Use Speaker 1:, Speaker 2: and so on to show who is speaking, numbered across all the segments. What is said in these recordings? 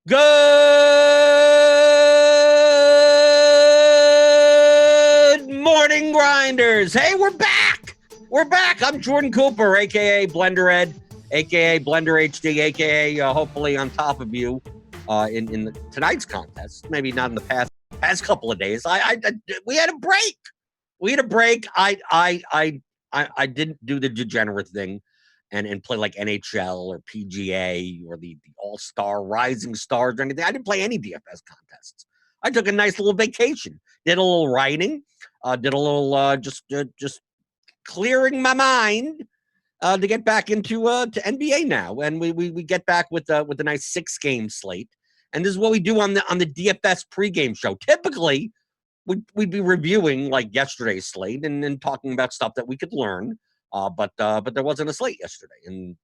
Speaker 1: Good morning, Grinders. Hey, we're back. We're back. I'm Jordan Cooper, a.k.a. Blender Ed, a.k.a. Blender HD, a.k.a. Hopefully on top of you in tonight's contest. Maybe not in the past couple of days. We had a break. I didn't do the degenerate thing and play like NHL or PGA or the All-Star Rising Stars or anything. I didn't play any DFS contests. I took a nice little vacation, did a little writing, did a little just clearing my mind to get back into to NBA now, and we get back with a nice 6-game slate. And this is what we do on the DFS pregame show. Typically, we'd be reviewing like yesterday's slate and talking about stuff that we could learn. But there wasn't a slate yesterday, and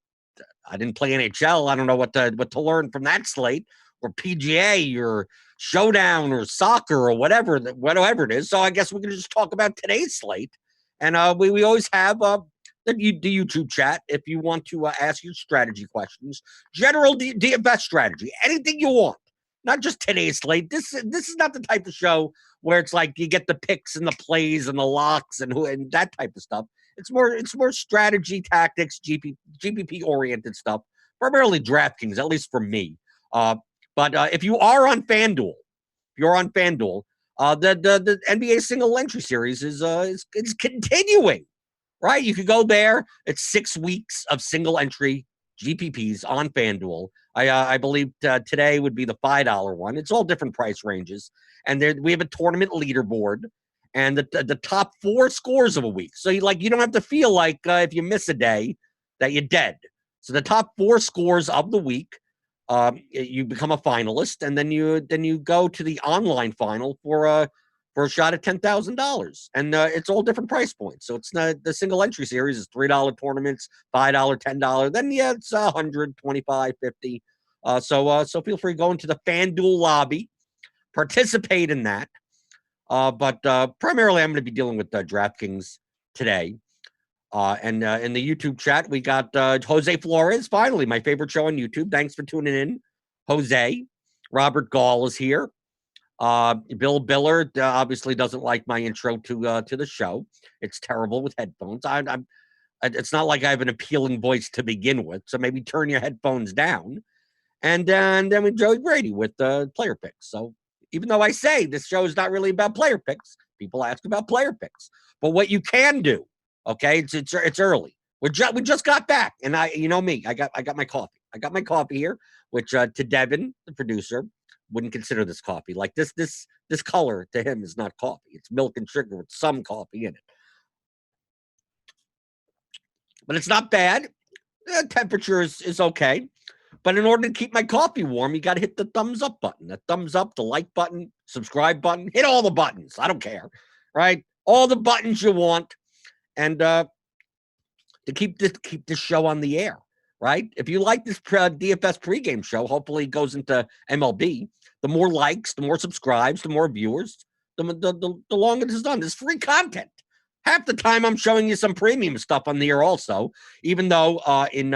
Speaker 1: I didn't play NHL. I don't know what to learn from that slate, or PGA, or Showdown, or soccer, or whatever it is. So I guess we can just talk about today's slate. And we always have the YouTube chat if you want to ask your strategy questions, general DFS strategy, anything you want. Not just today's slate. This is not the type of show where it's like you get the picks and the plays and the locks and that type of stuff. It's more strategy, tactics, GPP oriented stuff, primarily DraftKings, at least for me. But if you are on FanDuel, the NBA single entry series is continuing, right? You could go there. It's 6 weeks of single entry GPPs on FanDuel. I believe today would be the $5 one. It's all different price ranges, and we have a tournament leaderboard. And the top 4 scores of a week. So you don't have to feel like if you miss a day that you're dead. So the top 4 scores of the week, you become a finalist, and then you go to the online final for a shot at $10,000. And it's all different price points. So it's not the single entry series is $3 tournaments, $5, $10. Then it's $100, $25, $50. So feel free to go into the FanDuel lobby, participate in that. But primarily, I'm going to be dealing with DraftKings today. And in the YouTube chat, we got Jose Flores, finally, my favorite show on YouTube. Thanks for tuning in, Jose. Robert Gall is here. Bill Billard obviously doesn't like my intro to the show. It's terrible with headphones. It's not like I have an appealing voice to begin with, so maybe turn your headphones down. And then with Joey Brady with player picks. So even though I say this show is not really about player picks, people ask about player picks. But what you can do, okay, it's early. We just got back, and you know me, I got my coffee. I got my coffee here, which to Devin, the producer, wouldn't consider this coffee. Like this color to him is not coffee. It's milk and sugar with some coffee in it. But it's not bad. The temperature is okay. But in order to keep my coffee warm, you got to hit the thumbs up button. The thumbs up, the like button, subscribe button. Hit all the buttons. I don't care, right? All the buttons you want, and to keep this show on the air, right? If you like this DFS pregame show, hopefully it goes into MLB. The more likes, the more subscribes, the more viewers, the longer this is done. This is free content. Half the time I'm showing you some premium stuff on the air also, even though in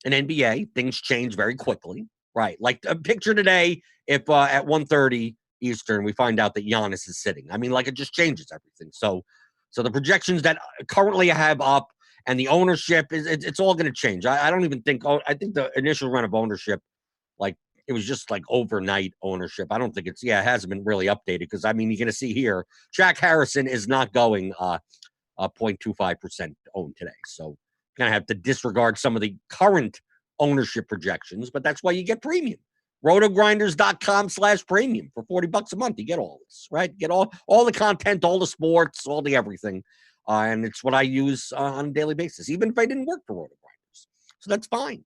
Speaker 1: NBA, things change very quickly, right? Like a picture today, if at 1:30 Eastern, we find out that Giannis is sitting. I mean, like it just changes everything. So the projections that currently I have up and the ownership, it's all going to change. I don't even think, I think the initial run of ownership, like it was just like overnight ownership. I don't think it hasn't been really updated because, I mean, you're going to see here, Shaq Harrison is not going 0.25% owned today. So going to have to disregard some of the current ownership projections, but that's why you get premium. RotoGrinders.com/premium for $40 a month. You get all this, right? Get all the content, all the sports, all the everything. And it's what I use on a daily basis, even if I didn't work for RotoGrinders. So that's fine.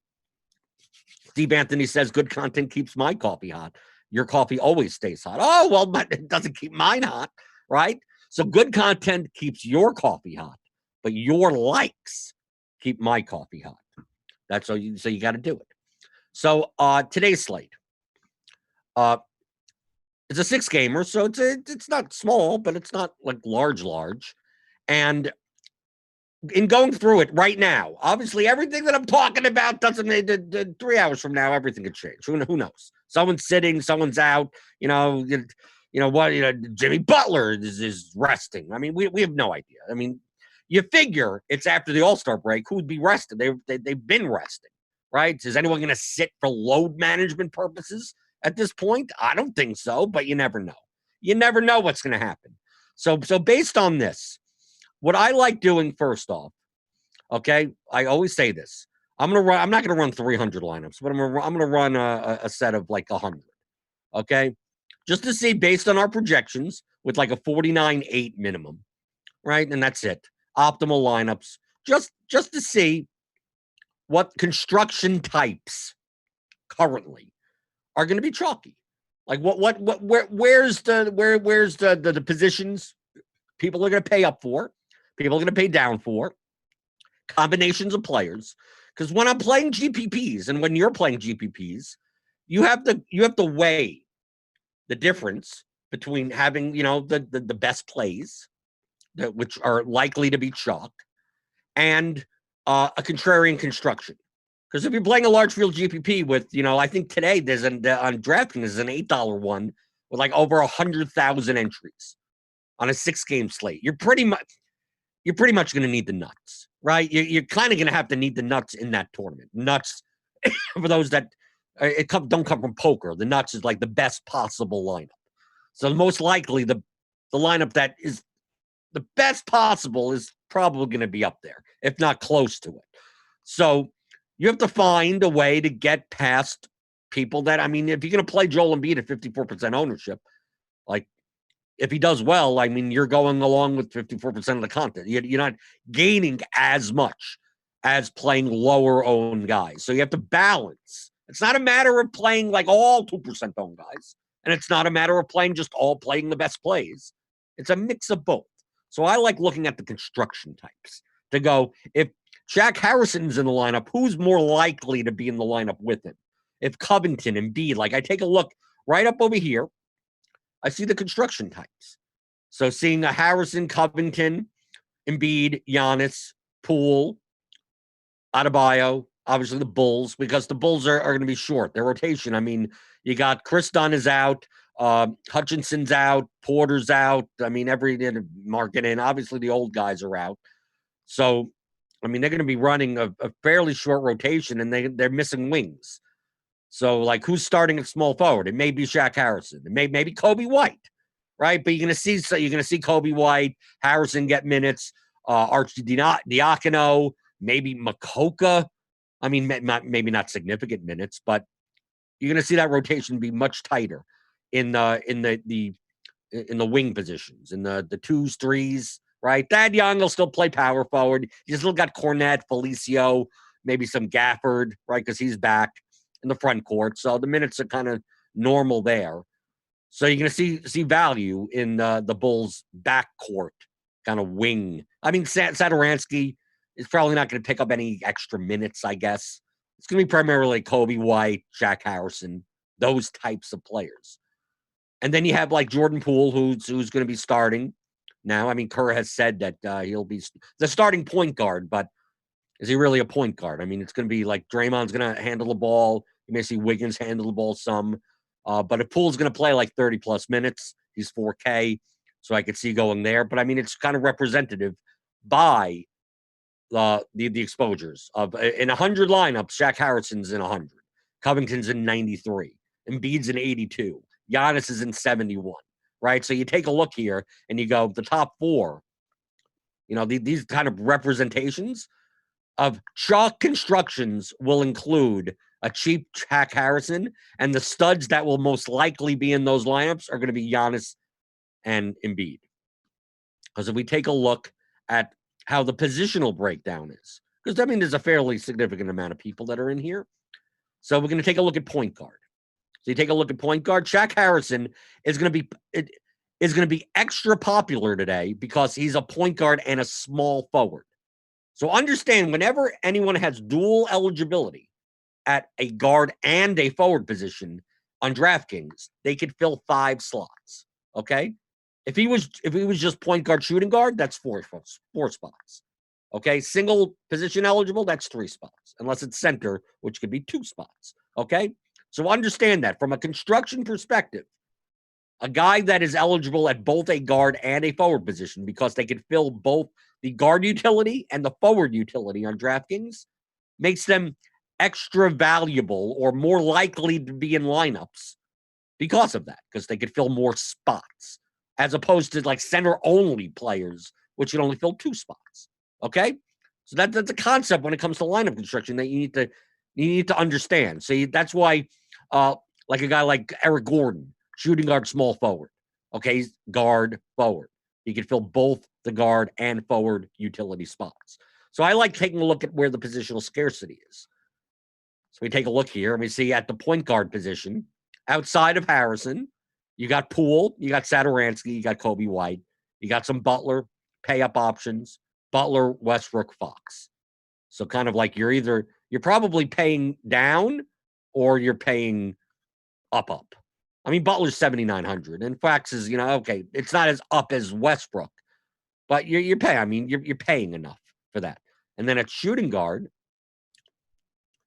Speaker 1: Steve Anthony says good content keeps my coffee hot. Your coffee always stays hot. Oh, well, but it doesn't keep mine hot, right? So good content keeps your coffee hot, but your likes keep my coffee hot. That's so you got to do it. So today's slate. It's a 6-gamer, so it's not small, but it's not like large. And in going through it right now, obviously everything that I'm talking about doesn't. 3 hours from now, everything could change. Who knows? Someone's sitting, someone's out. Jimmy Butler is resting. I mean, we have no idea. I mean, you figure it's after the All-Star break. Who would be rested? They've been resting, right? Is anyone going to sit for load management purposes at this point? I don't think so, but you never know. You never know what's going to happen. So based on this, what I like doing first off, okay, I always say this. I'm not gonna run 300 lineups, but I'm gonna run a set of like 100. Okay, just to see based on our projections with like a 49.8 minimum, right? And that's it. Optimal lineups, just to see what construction types currently are going to be chalky. Like where's the positions people are going to pay up for, people are going to pay down for, combinations of players. Because when I'm playing GPPs and when you're playing GPPs, you have to weigh the difference between having the best plays, which are likely to be chalk, and a contrarian construction. Because if you're playing a large field GPP with, I think today there's on Draftkings there's an $8 one with like over 100,000 entries on a 6-game slate. You're pretty much going to need the nuts, right? You're kind of going to have to need the nuts in that tournament. Nuts, for those that don't come from poker, the nuts is like the best possible lineup. So most likely the lineup that is the best possible is probably going to be up there, if not close to it. So you have to find a way to get past people that, I mean, if you're going to play Joel Embiid at 54% ownership, like if he does well, I mean, you're going along with 54% of the content. You're not gaining as much as playing lower owned guys. So you have to balance. It's not a matter of playing like all 2% owned guys. And it's not a matter of playing the best plays. It's a mix of both. So I like looking at the construction types to go, if Shaq Harrison's in the lineup, who's more likely to be in the lineup with him? If Covington and Embiid, like I take a look right up over here, I see the construction types. So seeing a Harrison, Covington, Embiid, Giannis, Poole, Adebayo, obviously the Bulls, because the Bulls are going to be short. Their rotation, I mean, you got Chris Dunn is out, Hutchinson's out, Porter's out. I mean, every market in. Obviously, the old guys are out. So, I mean, they're going to be running a fairly short rotation, and they're missing wings. So, like, who's starting at small forward? It may be Shaq Harrison. It may be Kobe White, right? But you're going to see Kobe White, Harrison get minutes, Archie Diacono, maybe Makoka. I mean, maybe not significant minutes, but you're going to see that rotation be much tighter in the wing positions, in the 2s, 3s, right? Thad Young will still play power forward. You still got Cornette, Felicio, maybe some Gafford, right? Because he's back in the front court. So the minutes are kind of normal there. So you're going to see value in the Bulls' backcourt kind of wing. I mean, Satoransky is probably not going to pick up any extra minutes, I guess. It's going to be primarily Kobe White, Shaq Harrison, those types of players. And then you have like Jordan Poole, who's going to be starting now. I mean, Kerr has said that he'll be the starting point guard, but is he really a point guard? I mean, it's going to be like Draymond's going to handle the ball. You may see Wiggins handle the ball some. But if Poole's going to play like 30-plus minutes, he's 4K, so I could see going there. But, I mean, it's kind of representative by the exposures. In 100 lineups, Shaq Harrison's in 100. Covington's in 93. Embiid's in 82. Giannis is in 71, right? So you take a look here, and you go, the top 4, these kind of representations of chalk constructions will include a cheap Shaq Harrison, and the studs that will most likely be in those lineups are going to be Giannis and Embiid. Because if we take a look at how the positional breakdown is, because I mean there's a fairly significant amount of people that are in here. So we're going to take a look at point guard. So you take a look at point guard. Shaq Harrison is going to be extra popular today because he's a point guard and a small forward. So understand, whenever anyone has dual eligibility at a guard and a forward position on DraftKings, they could fill 5 slots. Okay, if he was just point guard, shooting guard, that's 4 spots. Okay, single position eligible, that's 3 spots, unless it's center, which could be 2 spots. Okay, So understand that from a construction perspective, a guy that is eligible at both a guard and a forward position because they can fill both the guard utility and the forward utility on DraftKings makes them extra valuable or more likely to be in lineups because of that, because they could fill more spots as opposed to like center only players, which can only fill 2 spots. Okay. So that's a concept when it comes to lineup construction that you need to understand. So that's why, like a guy like Eric Gordon, shooting guard, small forward. Okay, he's guard, forward. He can fill both the guard and forward utility spots. So I like taking a look at where the positional scarcity is. So we take a look here and we see at the point guard position, outside of Harrison, you got Poole, you got Satoransky, you got Kobe White, you got some Butler pay up options, Butler, Westbrook, Fox. So kind of like you're probably paying down or you're paying up. I mean, Butler's 7,900 and Fox is, okay, it's not as up as Westbrook, but you're paying. I mean, you're paying enough for that. And then at shooting guard,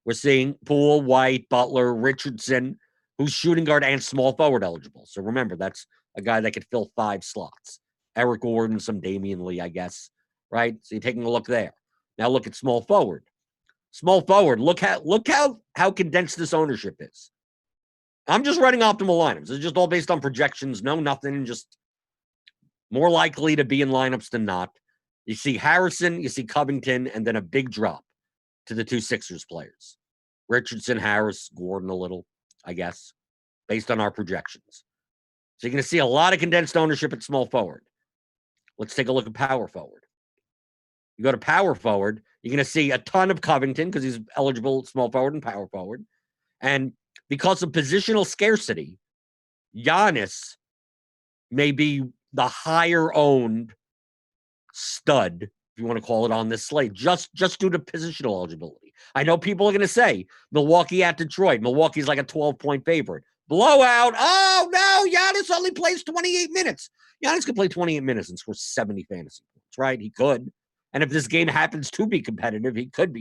Speaker 1: we're seeing Poole, White, Butler, Richardson, who's shooting guard and small forward eligible. So remember, that's a guy that could fill 5 slots. Eric Gordon, some Damian Lee, I guess, right? So you're taking a look there. Now look at small forward. Small forward, look how condensed this ownership is. I'm just running optimal lineups. It's just all based on projections, no nothing, just more likely to be in lineups than not. You see Harrison, you see Covington, and then a big drop to the 2 Sixers players. Richardson, Harris, Gordon a little, I guess, based on our projections. So you're going to see a lot of condensed ownership at small forward. Let's take a look at power forward. You go to power forward, you're going to see a ton of Covington because he's eligible at small forward and power forward. And because of positional scarcity, Giannis may be the higher owned stud, if you want to call it, on this slate, just due to positional eligibility. I know people are going to say Milwaukee at Detroit. Milwaukee's like a 12-point favorite. Blowout. Oh, no, Giannis only plays 28 minutes. Giannis could play 28 minutes and score 70 fantasy points, right? He could. And if this game happens to be competitive, he could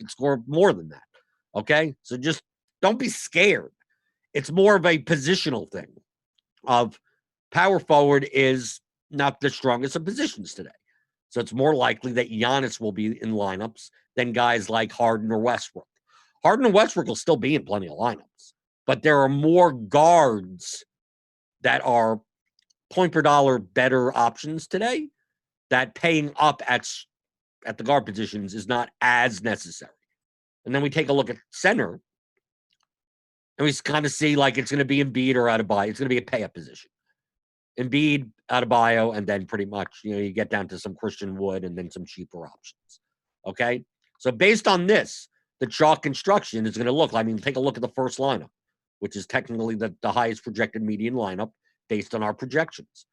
Speaker 1: score more than that. Okay? So just don't be scared. It's more of a positional thing of power forward is not the strongest of positions today. So it's more likely that Giannis will be in lineups than guys like Harden or Westbrook. Harden and Westbrook will still be in plenty of lineups, but there are more guards that are point per dollar better options today that paying up at the guard positions is not as necessary. And then we take a look at center, and we kind of see like it's going to be Embiid or Adebayo. It's going to be a pay-up position. Embiid, Adebayo, and then pretty much, you get down to some Christian Wood and then some cheaper options. Okay? So based on this, the chalk construction is going to look, take a look at the first lineup, which is technically the highest projected median lineup based on our projections.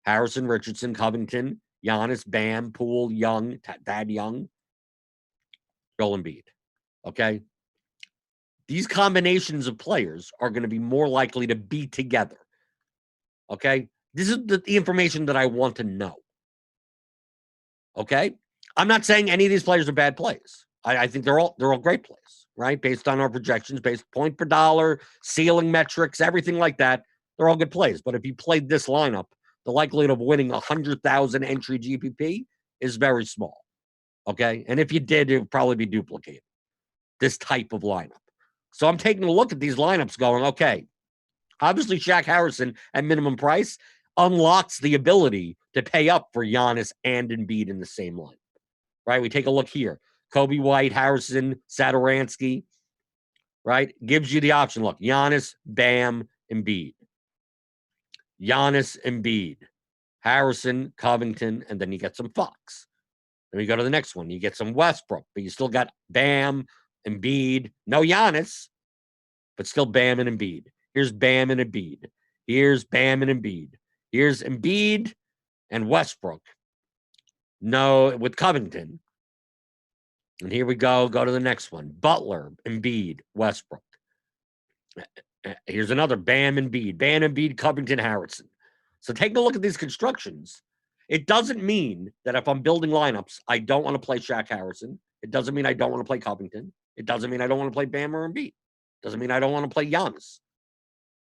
Speaker 1: Harrison, Richardson, Covington, Giannis, Bam, Poole, Young, Thad Young, Joel Embiid. Okay? These combinations of players are going to be more likely to be together. Okay? This is the information that I want to know. Okay? I'm not saying any of these players are bad plays. I think they're all great plays, right? Based on our projections, based point per dollar, ceiling metrics, everything like that. They're all good plays. But if you played this lineup, the likelihood of winning 100,000 entry GPP is very small. Okay? And if you did, it would probably be duplicated. This type of lineup. So I'm taking a look at these lineups going, okay, obviously Shaq Harrison at minimum price unlocks the ability to pay up for Giannis and Embiid in the same line, right? We take a look here. Kobe White, Harrison, Satoransky, right? Gives you the option. Look, Giannis, Bam, Embiid. Giannis, Embiid. Harrison, Covington, and then you get some Fox. Then we go to the next one. You get some Westbrook, but you still got Bam, Embiid. No Giannis, but still Bam and Embiid. Here's Bam and Embiid. Here's Bam and Embiid. Here's Embiid and Westbrook. No, with Covington. And here we go. Go to the next one. Butler, Embiid, Westbrook. Here's another Bam and Embiid. Bam, Embiid, Covington, Harrison. So take a look at these constructions. It doesn't mean that if I'm building lineups, I don't want to play Shaq Harrison. It doesn't mean I don't want to play Covington. It doesn't mean I don't want to play Bam or Embiid. Doesn't mean I don't want to play Giannis.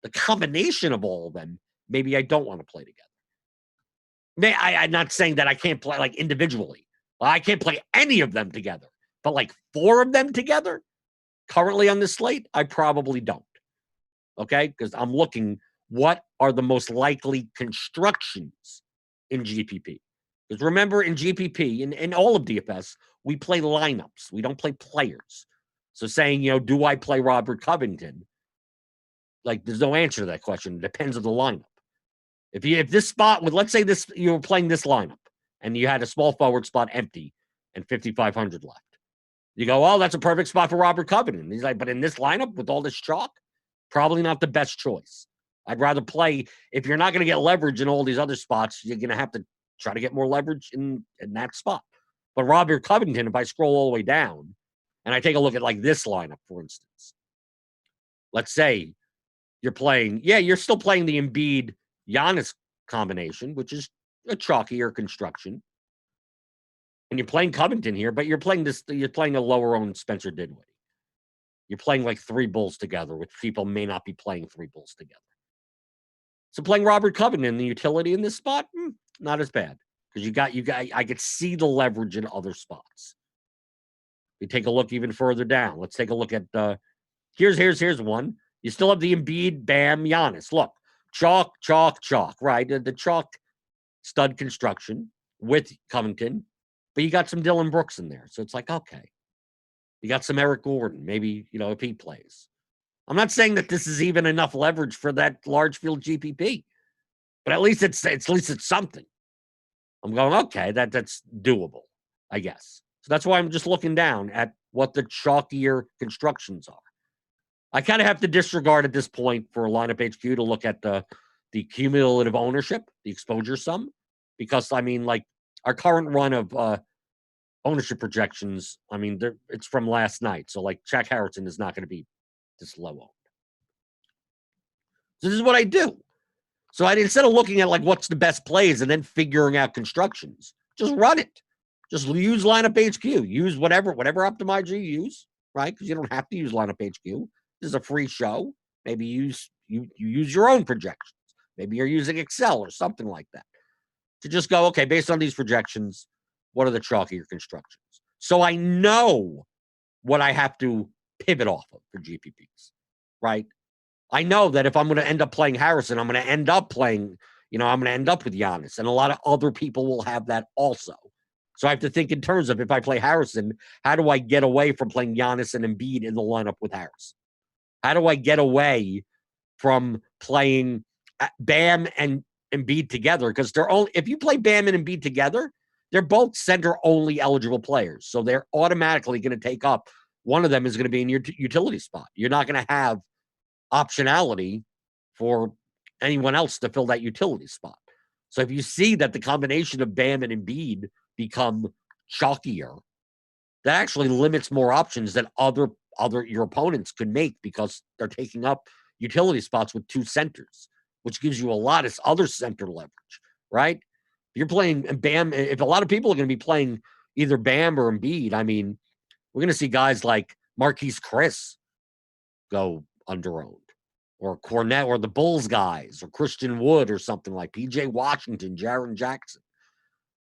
Speaker 1: The combination of all of them, maybe I don't want to play together. I'm not saying that I can't play like individually. Well, I can't play any of them together. But like 4 of them together, currently on this slate, I probably don't. Okay? Because I'm looking, what are the most likely constructions in GPP? Because remember, in GPP, in all of DFS, we play lineups. We don't play players. So saying, do I play Robert Covington? Like, there's no answer to that question. It depends on the lineup. If this spot with, let's say this, you were playing this lineup and you had a small forward spot empty and 5,500 left. You go, oh, that's a perfect spot for Robert Covington. He's like, but in this lineup with all this chalk, probably not the best choice. I'd rather play, if you're not going to get leverage in all these other spots, you're going to have to try to get more leverage in that spot. But Robert Covington, if I scroll all the way down and I take a look at like this lineup, for instance, let's say you're playing, you're still playing the Embiid Giannis combination, which is a chalkier construction. And you're playing Covington here, but you're playing a lower owned Spencer Dinwiddie. You're playing like 3 Bulls together, which people may not be playing 3 Bulls together. So playing Robert Covington, the utility in this spot, not as bad. Because I could see the leverage in other spots. We take a look even further down. Let's take a look at here's one. You still have the Embiid, Bam, Giannis. Look, chalk, right? The chalk stud construction with Covington, but you got some Dylan Brooks in there. So it's like, okay. You got some Eric Gordon, maybe, if he plays. I'm not saying that this is even enough leverage for that large field GPP, but at least it's something. I'm going, okay, that's doable, I guess. So that's why I'm just looking down at what the chalkier constructions are. I kind of have to disregard at this point for lineup HQ to look at the cumulative ownership, the exposure sum, because like our current run of ownership projections, it's from last night. So like Jack Harrison is not going to be this low owned. So this is what I do. So instead of looking at like what's the best plays and then figuring out constructions, just run it. Just use lineup HQ. Use whatever optimizer you use, right? Because you don't have to use lineup HQ. This is a free show. Maybe you use your own projections. Maybe you're using Excel or something like that to just go, okay, based on these projections, what are the chalkier constructions? So I know what I have to pivot off of for GPPs, right? I know that if I'm going to end up playing Harrison, I'm going to end up playing, I'm going to end up with Giannis. And a lot of other people will have that also. So I have to think in terms of, if I play Harrison, how do I get away from playing Giannis and Embiid in the lineup with Harris? How do I get away from playing Bam and Embiid together? Because if you play Bam and Embiid together, they're both center-only eligible players. So they're automatically going to take up, one of them is going to be in your utility spot. You're not going to have optionality for anyone else to fill that utility spot. So if you see that the combination of Bam and Embiid become chalkier, that actually limits more options that other your opponents could make, because they're taking up utility spots with 2 centers, which gives you a lot of other center leverage, right? If you're playing Bam, if a lot of people are going to be playing either Bam or Embiid, we're going to see guys like Marquise Chris go underowned, or Cornette, or the Bulls guys, or Christian Wood, or something like PJ Washington, Jaren Jackson.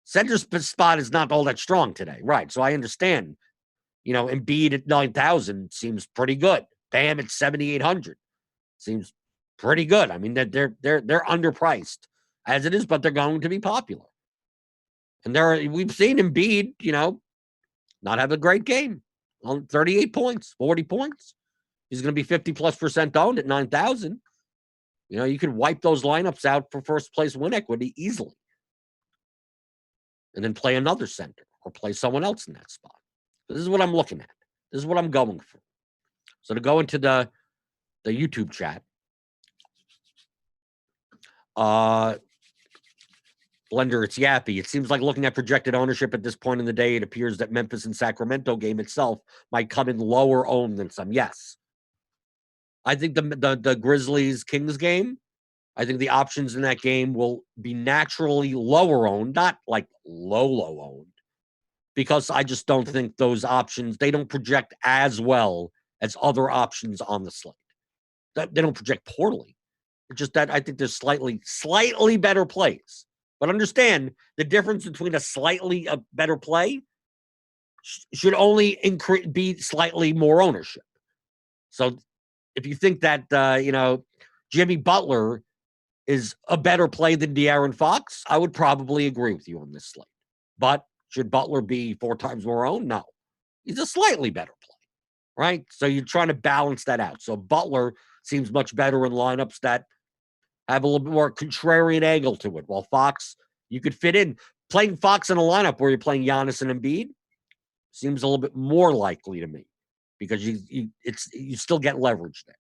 Speaker 1: Center spot is not all that strong today, right? So I understand, Embiid at 9,000 seems pretty good. Bam at 7,800 seems pretty good. They're underpriced as it is, but they're going to be popular. And we've seen Embiid, not have a great game on 38 points, 40 points. He's going to be 50+% owned at 9,000. You could wipe those lineups out for first place win equity easily. And then play another center or play someone else in that spot. This is what I'm looking at. This is what I'm going for. So to go into the YouTube chat, Blender, it's Yappy. It seems like, looking at projected ownership at this point in the day, it appears that Memphis and Sacramento game itself might come in lower owned than some. Yes. I think the Grizzlies-Kings game, I think the options in that game will be naturally lower owned, not like low owned, because I just don't think those options, they don't project as well as other options on the slate. They don't project poorly. It's just that I think there's slightly better plays. But understand the difference between a slightly better play should only be slightly more ownership. So if you think that, Jimmy Butler is a better play than De'Aaron Fox, I would probably agree with you on this slate. But should Butler be 4 times more owned? No. He's a slightly better play, right? So you're trying to balance that out. So Butler seems much better in lineups that have a little bit more contrarian angle to it. While Fox, you could fit in. Playing Fox in a lineup where you're playing Giannis and Embiid seems a little bit more likely to me because you still get leverage there.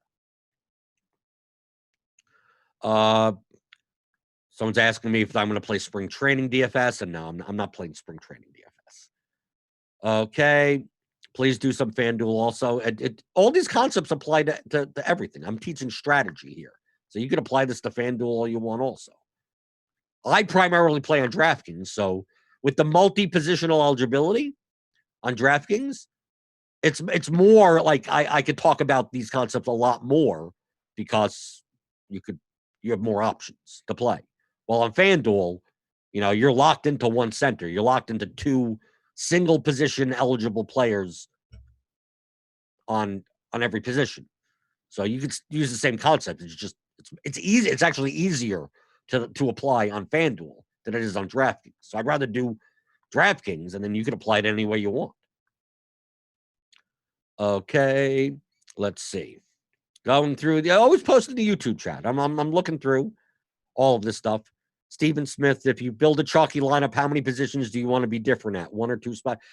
Speaker 1: Someone's asking me if I'm going to play spring training DFS, and no, I'm not playing spring training DFS. Okay, please do some FanDuel also. All these concepts apply to everything. I'm teaching strategy here, so you can apply this to FanDuel all you want also. I primarily play on Draftkings, so with the multi-positional eligibility on Draftkings, it's more like I could talk about these concepts a lot more because you have more options to play. Well, on FanDuel, you're locked into one center. You're locked into 2 single position eligible players on every position. So you could use the same concept. It's easy. It's actually easier to apply on FanDuel than it is on DraftKings. So I'd rather do DraftKings, and then you can apply it any way you want. Okay, let's see. Going through I always posted the YouTube chat. I'm looking through all of this stuff. Stephen Smith, if you build a chalky lineup, how many positions do you want to be different at? 1 or 2 spots?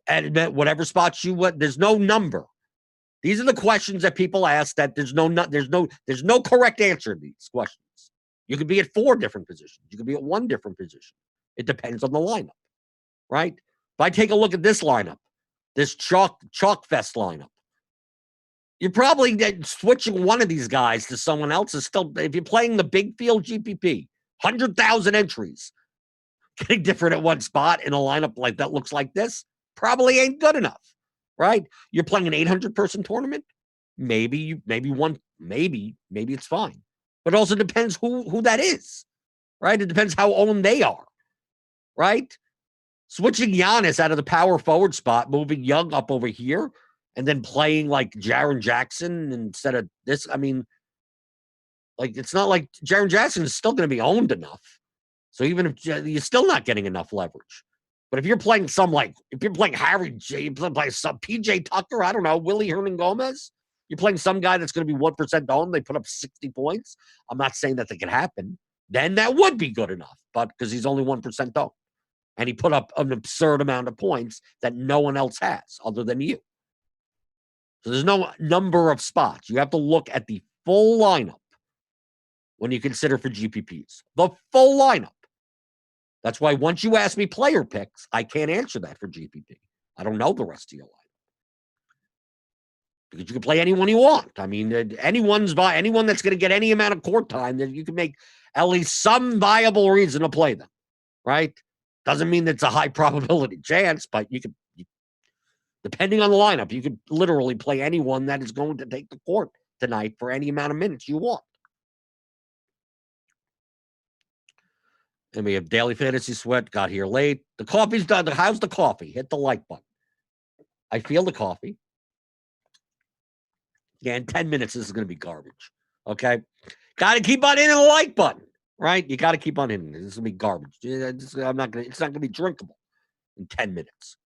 Speaker 1: And whatever spots you want. There's no number. These are the questions that people ask that there's no correct answer to these questions. You could be at 4 different positions. You could be at 1 different position. It depends on the lineup, right? If I take a look at this lineup, this chalk fest lineup, you're probably switching one of these guys to someone else is still, if you're playing the big field GPP, 100,000 entries, getting different at one spot in a lineup like that looks like this probably ain't good enough, right? You're playing an 800-person tournament. Maybe it's fine. But it also depends who that is, right? It depends how owned they are, right? Switching Giannis out of the power forward spot, moving Young up over here, and then playing like Jaren Jackson instead of this. I mean, like, it's not like Jaren Jackson is still going to be owned enough. So even if you're still not getting enough leverage. But if you're playing Harry J, you're playing some PJ Tucker, I don't know, Willie Hernan Gomez, you're playing some guy that's going to be 1% owned, they put up 60 points. I'm not saying that could happen. Then that would be good enough, but because he's only 1% owned. And he put up an absurd amount of points that no one else has other than you. So there's no number of spots. You have to look at the full lineup when you consider for GPPs. The full lineup. That's why once you ask me player picks, I can't answer that for GPP. I don't know the rest of your lineup. Because you can play anyone you want. I mean, anyone that's going to get any amount of court time, that you can make at least some viable reason to play them, right? Doesn't mean it's a high probability chance, but you could, depending on the lineup, you could literally play anyone that is going to take the court tonight for any amount of minutes you want. And we have Daily Fantasy Sweat, got here late. The coffee's done. How's the coffee? Hit the like button. I feel the coffee. Yeah, in 10 minutes, this is going to be garbage. Okay? Got to keep on hitting the like button, right? You got to keep on hitting it. This is going to be garbage. It's not going to be drinkable in 10 minutes.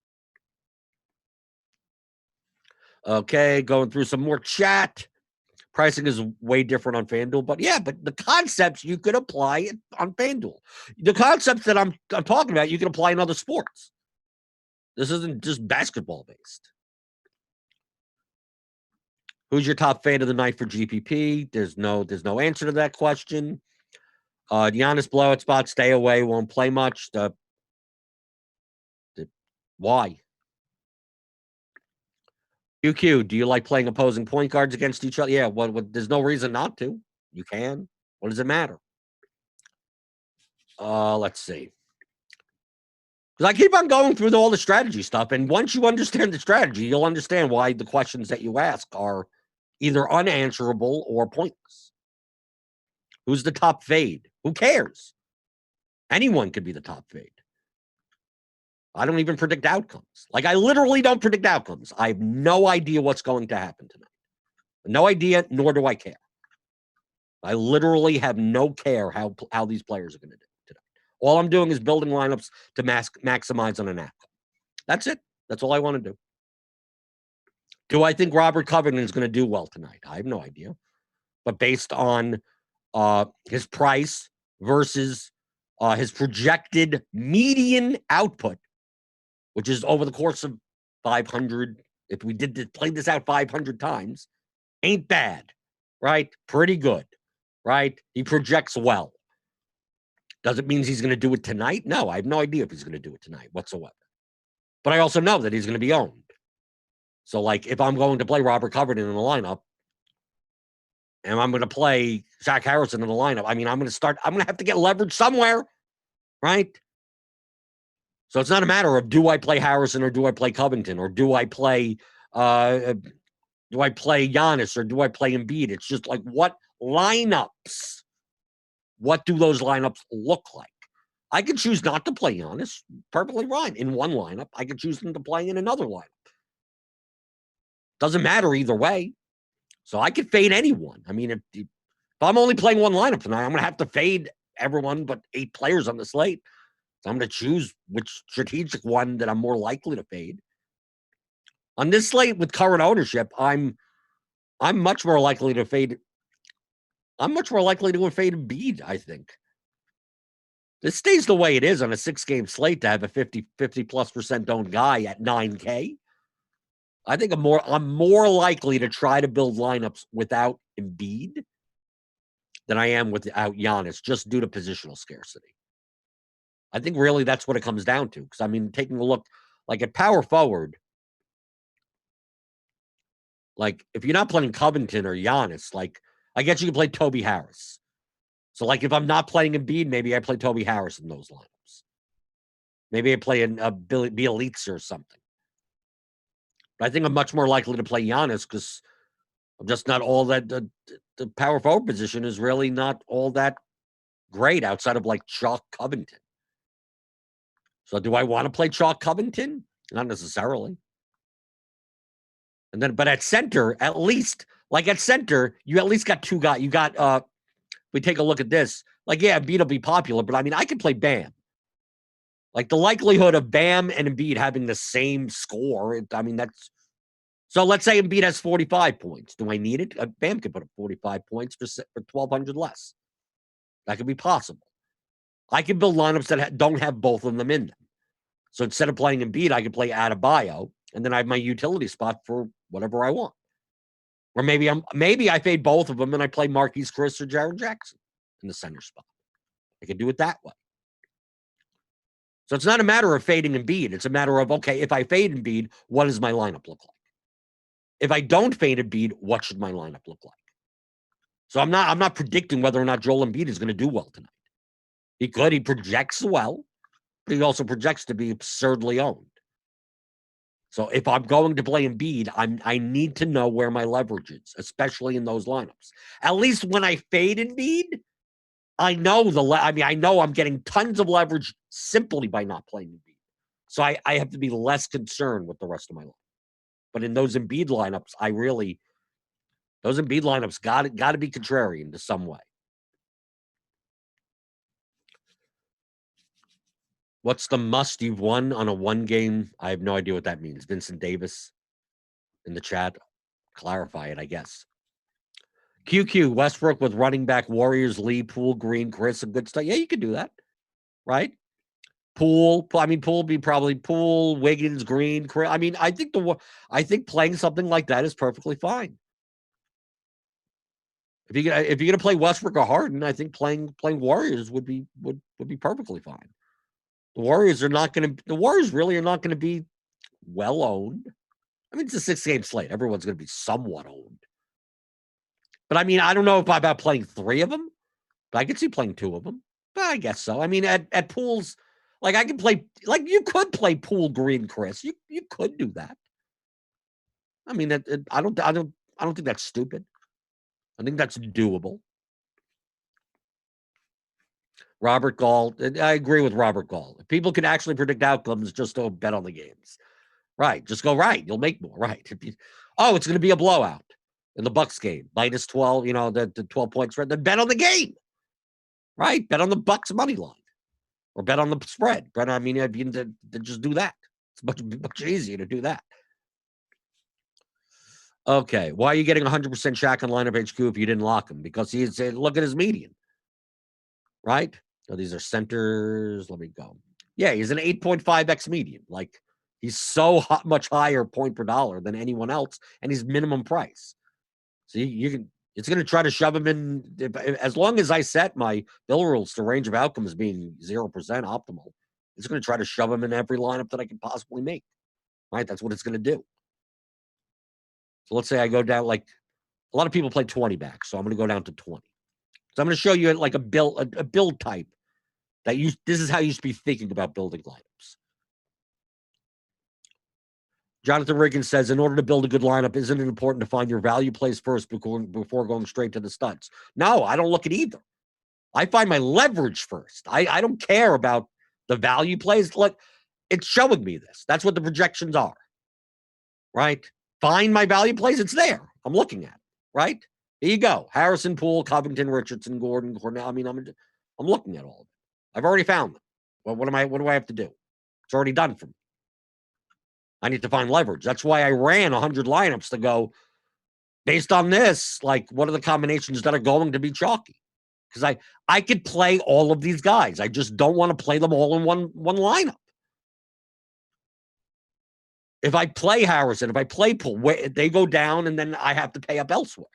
Speaker 1: Okay, going through some more chat. Pricing is way different on FanDuel, but the concepts you could apply on FanDuel. The concepts that I'm talking about, you can apply in other sports. This isn't just basketball based. Who's your top fade of the night for GPP? There's no answer to that question. Giannis blowout spot, stay away, won't play much. Why? QQ, do you like playing opposing point guards against each other? Yeah, there's no reason not to. You can. What does it matter? Let's see. Because I keep on going through all the strategy stuff. And once you understand the strategy, you'll understand why the questions that you ask are either unanswerable or pointless. Who's the top fade? Who cares? Anyone could be the top fade. I don't even predict outcomes. Like, I literally don't predict outcomes. I have no idea what's going to happen tonight. No idea, nor do I care. I literally have no care how these players are going to do today. All I'm doing is building lineups to maximize on an outcome. That's it. That's all I want to do. Do I think Robert Covington is going to do well tonight? I have no idea. But based on his price versus his projected median output, which is over the course of 500, if we did play this out 500 times, ain't bad, right? Pretty good, right? He projects well. Does it mean he's going to do it tonight? No, I have no idea if he's going to do it tonight whatsoever. But I also know that he's going to be owned. So, like, if I'm going to play Robert Covington in the lineup, and I'm going to play Zach Harrison in the lineup, I mean, I'm going to have to get leverage somewhere, right? So it's not a matter of do I play Harrison or do I play Covington or do I play Giannis or do I play Embiid? It's just like, what lineups? What do those lineups look like? I could choose not to play Giannis, perfectly fine, in one lineup. I could choose them to play in another lineup. Doesn't matter either way. So I could fade anyone. I mean, if I'm only playing one lineup tonight, I'm going to have to fade everyone but 8 players on the slate. So I'm going to choose which strategic one that I'm more likely to fade. On this slate with current ownership, I'm much more likely to fade. I'm much more likely to fade Embiid, I think. This stays the way it is on a 6-game slate to have a 50+% owned guy at 9K. I think I'm more likely to try to build lineups without Embiid than I am without Giannis, just due to positional scarcity. I think really that's what it comes down to. Because, I mean, taking a look, like, at power forward, like, if you're not playing Covington or Giannis, like, I guess you can play Toby Harris. So, like, if I'm not playing Embiid, maybe I play Toby Harris in those lineups. Maybe I play a Bielitsa or something. But I think I'm much more likely to play Giannis because I'm just not all that. The power forward position is really not all that great outside of, like, Chalk Covington. So do I want to play Chalk Covington? Not necessarily. And then, but at center, at least, like, at center, you at least got 2 guys. You got, we take a look at this. Like, yeah, Embiid will be popular, but I mean, I could play Bam. Like, the likelihood of Bam and Embiid having the same score, I mean, that's, so let's say Embiid has 45 points. Do I need it? Bam could put up 45 points for 1,200 less. That could be possible. I can build lineups that don't have both of them in them. So instead of playing Embiid, I could play Adebayo, and then I have my utility spot for whatever I want. Or maybe I fade both of them and I play Marquise Chris or Jaren Jackson in the center spot. I could do it that way. So it's not a matter of fading Embiid. It's a matter of, okay, if I fade Embiid, what does my lineup look like? If I don't fade Embiid, what should my lineup look like? So I'm not predicting whether or not Joel Embiid is going to do well tonight. He could. He projects well, but he also projects to be absurdly owned. So if I'm going to play Embiid, I need to know where my leverage is, especially in those lineups. At least when I fade Embiid, I know I know I'm getting tons of leverage simply by not playing Embiid. So I have to be less concerned with the rest of my life. But in those Embiid lineups, those Embiid lineups got to be contrarian to some way. What's the must you've won on a 1-game? I have no idea what that means. Vincent Davis in the chat. Clarify it, I guess. QQ, Westbrook with running back, Warriors, Lee, Poole, Green, Chris, and good stuff. Yeah, you could do that, right? Poole be probably Poole, Wiggins, Green, Chris. I mean, I think playing something like that is perfectly fine. If you're gonna play Westbrook or Harden, I think playing Warriors would be perfectly fine. The Warriors really are not going to be well owned. I mean, it's a 6-game slate. Everyone's going to be somewhat owned. But I mean, I don't know about playing 3 of them, but I could see playing 2 of them. But I guess so. I mean, at Poole's, Like I can play, like you could play Pool Green, Chris. You could do that. I mean, I don't think that's stupid. I think that's doable. Robert Gall, I agree with Robert Gall. If people can actually predict outcomes, just don't bet on the games. Right. Just go right. You'll make more. Right. Oh, it's going to be a blowout in the Bucks game. -12, the 12 points. Then bet on the game. Right. Bet on the Bucks money line or bet on the spread. Bet, I mean, just do that. It's much easier to do that. Okay. Why are you getting 100% Shaq on lineup HQ if you didn't lock him? Because look at his median. Right. So these are centers. Let me go. Yeah. He's an 8.5x median. Like, he's so much higher point per dollar than anyone else, and he's minimum price. So you can. It's going to try to shove him in. As long as I set my bill rules to range of outcomes being 0% optimal, it's going to try to shove him in every lineup that I can possibly make. Right? That's what it's going to do. So let's say I go down, like a lot of people play 20 back, so I'm going to go down to 20. So I'm going to show you like a build type that this is how you should be thinking about building lineups. Jonathan Riggin says, in order to build a good lineup, isn't it important to find your value plays first before going straight to the studs? No, I don't look at either. I find my leverage first. I don't care about the value plays. Look, it's showing me this. That's what the projections are. Right? Find my value plays. It's there. I'm looking at it. Right? Here you go. Harrison, Poole, Covington, Richardson, Gordon, Cornell. I mean, I'm looking at all of it. I've already found them. Well, what do I have to do? It's already done for me. I need to find leverage. That's why I ran 100 lineups to go, based on this, like, what are the combinations that are going to be chalky? Because I could play all of these guys. I just don't want to play them all in one lineup. If I play Harrison, if I play Poole, they go down, and then I have to pay up elsewhere.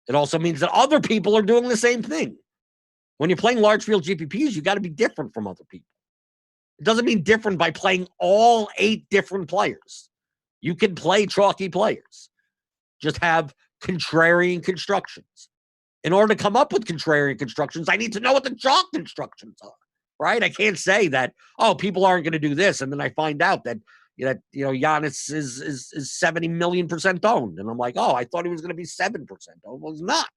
Speaker 1: It also means that other people are doing the same thing. When you're playing large field GPPs, you got to be different from other people. It doesn't mean different by playing all 8 different players. You can play chalky players. Just have contrarian constructions. In order to come up with contrarian constructions, I need to know what the chalk constructions are, right? I can't say that, people aren't going to do this, and then I find out that Giannis is 70 million% owned, and I'm like, I thought he was going to be 7% owned. Well, he's not.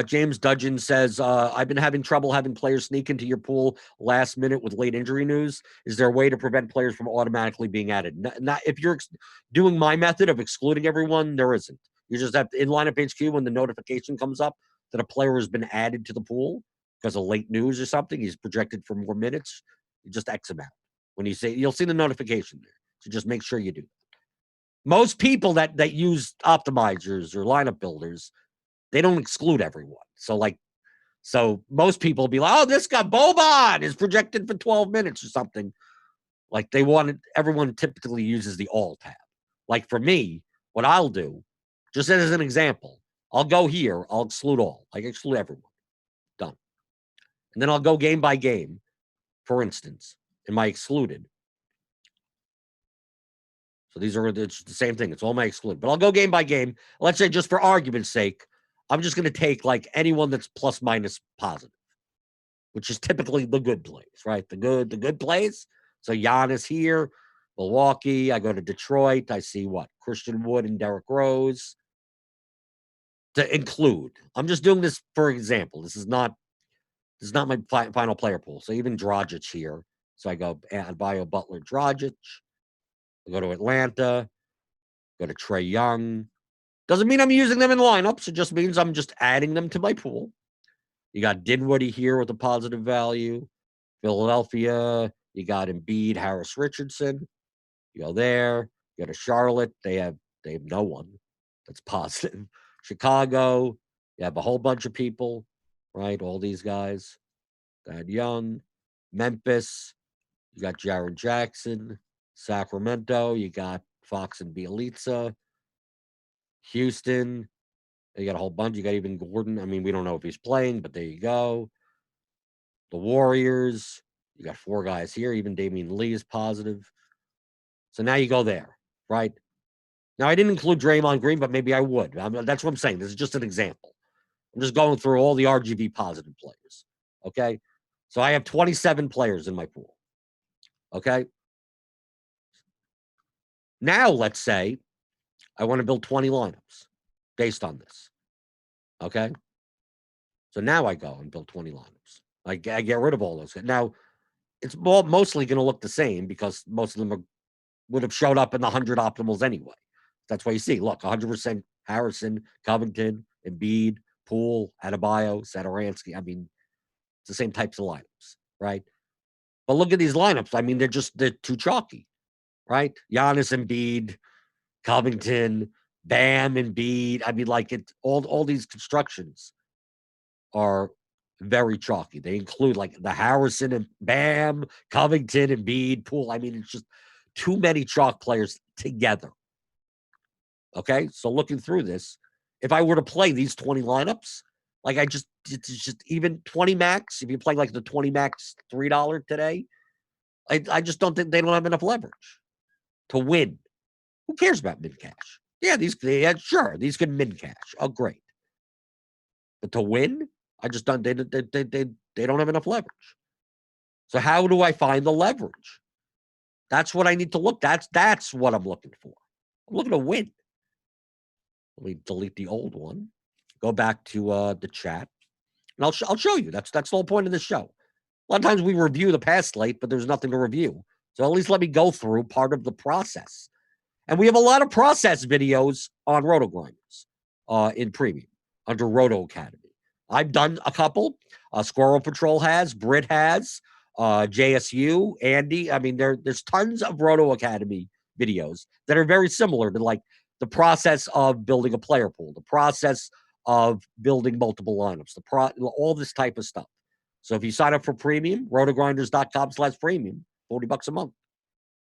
Speaker 1: James Dudgeon says, I've been having trouble having players sneak into your pool last minute with late injury news. Is there a way to prevent players from automatically being added? Not if you're doing my method of excluding everyone, there isn't. You just have to, in lineup HQ, when the notification comes up that a player has been added to the pool because of late news or something, he's projected for more minutes, you just X him out. When you say, you'll see the notification there. So just make sure you do. Most people that use optimizers or lineup builders, they don't exclude everyone. So most people will be like, this guy Boban is projected for 12 minutes or something. Like everyone typically uses the all tab. Like for me, what I'll do, just as an example, I'll go here, I'll exclude all. I exclude everyone. Done. And then I'll go game by game, for instance, in my excluded. So it's the same thing. It's all my excluded. But I'll go game by game. Let's say, just for argument's sake, I'm just going to take like anyone that's plus minus positive, which is typically the good plays, right? The good plays. So Giannis here, Milwaukee. I go to Detroit. I see what? Christian Wood and Derrick Rose to include. I'm just doing this for example. This is not my final player pool. So even Dragic here. So I go Adebayo, Butler, Dragic. I go to Atlanta. Go to Trae Young. Doesn't mean I'm using them in lineups. It just means I'm just adding them to my pool. You got Dinwiddie here with a positive value. Philadelphia, you got Embiid, Harris, Richardson. You go there. You go to Charlotte. They have no one that's positive. Chicago, you have a whole bunch of people, right? All these guys. Thad Young. Memphis, you got Jaren Jackson. Sacramento, you got Fox and Bielitsa. Houston, you got a whole bunch. You got even Gordon. I mean, we don't know if he's playing, but there you go. The Warriors, you got 4 guys here. Even Damian Lee is positive. So now you go there, right? Now, I didn't include Draymond Green, but maybe I would. That's what I'm saying. This is just an example. I'm just going through all the RGB positive players. Okay. So I have 27 players in my pool. Okay. Now, let's say I want to build 20 lineups based on this. Okay. So now I go and build 20 lineups. I get rid of all those. Now, it's mostly going to look the same because most of them would have showed up in the 100 optimals anyway. That's why you see, look, 100% Harrison, Covington, Embiid, Poole, Adebayo, Satoransky. I mean, it's the same types of lineups, right? But look at these lineups. I mean, they're too chalky, right? Giannis, Embiid, Covington, Bam, Embiid. I mean, like all these constructions are very chalky. They include like the Harrison and Bam, Covington, Embiid, Poole. I mean, it's just too many chalk players together. Okay, so looking through this, if I were to play these 20 lineups, like it's just even 20 max. If you play like the 20 max $3 today, I just don't think they don't have enough leverage to win. Who cares about min cash? Yeah, sure, these can min cash. Oh, great. But to win, I just don't. They don't have enough leverage. So how do I find the leverage? That's what I need to look. That's what I'm looking for. I'm looking to win. Let me delete the old one. Go back to the chat, and I'll show you. That's the whole point of this show. A lot of times we review the past slate, but there's nothing to review. So at least let me go through part of the process. And we have a lot of process videos on RotoGrinders in premium under Roto Academy. I've done a couple. Squirrel Patrol has, Brit has, JSU, Andy. I mean, there's tons of Roto Academy videos that are very similar to like the process of building a player pool, the process of building multiple lineups, all this type of stuff. So if you sign up for premium, rotogrinders.com/premium, $40 a month.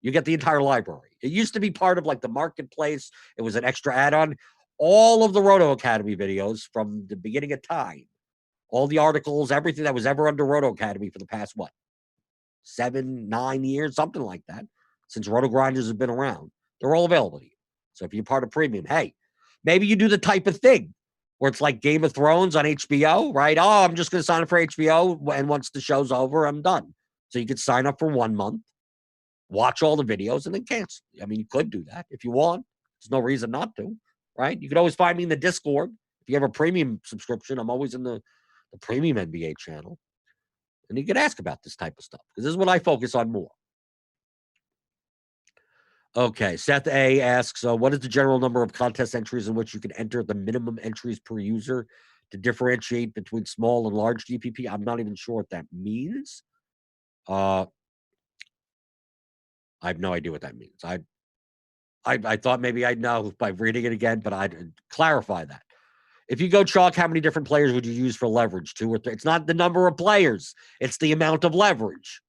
Speaker 1: You get the entire library. It used to be part of like the marketplace. It was an extra add-on. All of the Roto Academy videos from the beginning of time, all the articles, everything that was ever under Roto Academy for the past, 7, 9 years, something like that, since Roto Grinders have been around, they're all available to you. So if you're part of premium, hey, maybe you do the type of thing where it's like Game of Thrones on HBO, right? Oh, I'm just going to sign up for HBO, and once the show's over, I'm done. So you could sign up for 1 month, watch all the videos, and then cancel. I mean, you could do that if you want. There's no reason not to, right? You could always find me in the Discord. If you have a premium subscription, I'm always in the premium NBA channel. And you can ask about this type of stuff because this is what I focus on more. Okay, Seth A asks, what is the general number of contest entries in which you can enter the minimum entries per user to differentiate between small and large GPP? I'm not even sure what that means. I have no idea what that means. I thought maybe I'd know by reading it again, but I'd clarify that. If you go chalk, how many different players would you use for leverage? 2 or 3? It's not the number of players. It's the amount of leverage.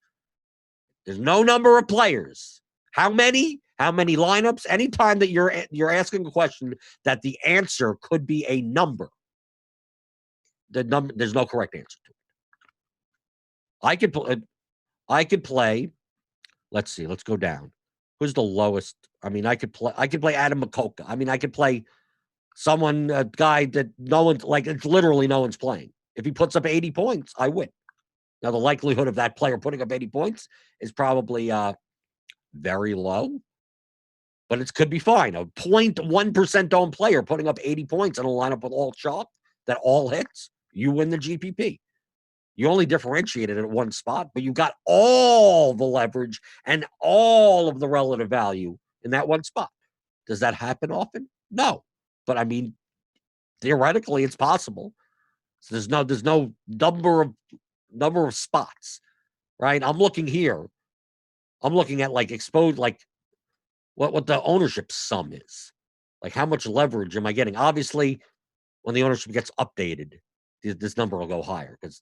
Speaker 1: There's no number of players. How many? How many lineups? Anytime that you're asking a question that the answer could be a number, there's no correct answer to it. I could play. Let's see. Let's go down. Who's the lowest? I mean, I could play Adam Makoka. I mean, I could play a guy that no one's like. It's literally no one's playing. If he puts up 80 points, I win. Now, the likelihood of that player putting up 80 points is probably very low, but it could be fine. A 0.1% owned player putting up 80 points in a lineup with all chalk that all hits, you win the GPP. You only differentiated at one spot, but you got all the leverage and all of the relative value in that one spot. Does that happen often? No. But I mean, theoretically, it's possible. So there's no number of spots, right? I'm looking here. I'm looking at like exposed, like what the ownership sum is. Like how much leverage am I getting? Obviously, when the ownership gets updated, this number will go higher because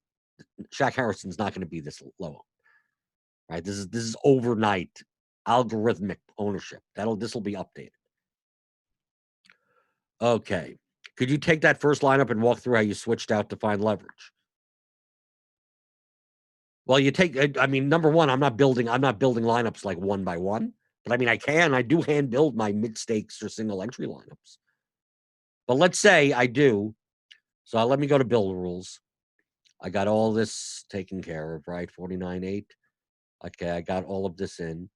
Speaker 1: Shaq Harrison's not going to be this low, right? This is overnight algorithmic ownership. This will be updated. Okay. Could you take that first lineup and walk through how you switched out to find leverage? Well, I mean, number one, I'm not building lineups like one by one, but I mean, I do hand build my mid stakes or single entry lineups. But let's say I do So let me go to build rules. I got all this taken care of, right? 49.8. Okay, I got all of this in.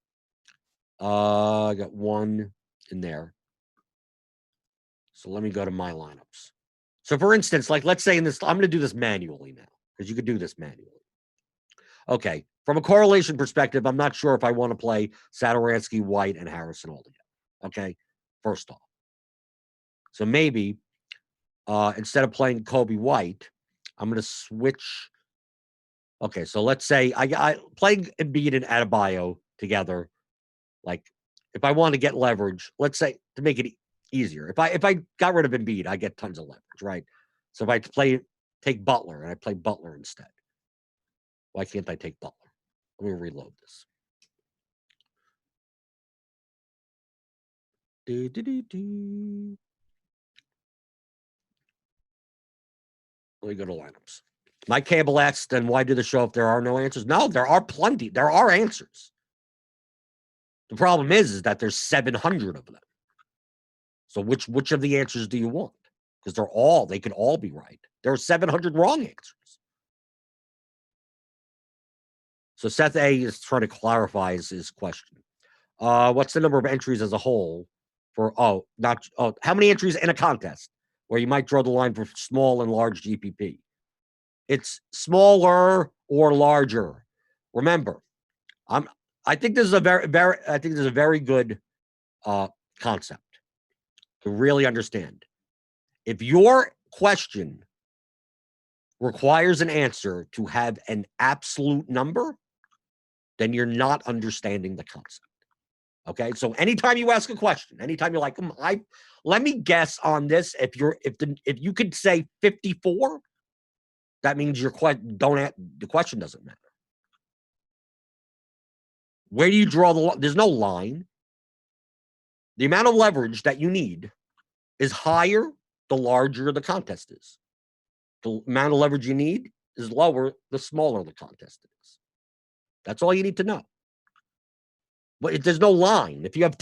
Speaker 1: I got one in there. So let me go to my lineups. So for instance, like let's say in this, I'm going to do this manually now because you could do this manually. Okay, from a correlation perspective, I'm not sure if I want to play Satoransky, White, and Harrison all together. Okay, first off. So maybe instead of playing Kobe White, I'm going to switch. Okay, so let's say I playing Embiid and Adebayo together. Like, if I want to get leverage, let's say to make it easier, if I got rid of Embiid, I get tons of leverage, right? So if I take Butler and I play Butler instead, why can't I take Butler? Let me reload this. Let me go to lineups. Mike Cable asked, then why do the show if there are no answers? No, there are plenty. There are answers. The problem is that there's 700 of them. So which of the answers do you want? Because they could all be right. There are 700 wrong answers. So Seth A is trying to clarify his question. What's the number of entries as a whole for how many entries in a contest where you might draw the line for small and large GPP? It's smaller or larger. Remember, I think this is a very good concept to really understand. If your question requires an answer to have an absolute number, then you're not understanding the concept. Okay, so anytime you ask a question, anytime you're like, let me guess on this. If you could say 54, that means the question doesn't matter. Where do you draw the line? There's no line. The amount of leverage that you need is higher the larger the contest is. The amount of leverage you need is lower the smaller the contest is. That's all you need to know. But there's no line. If you have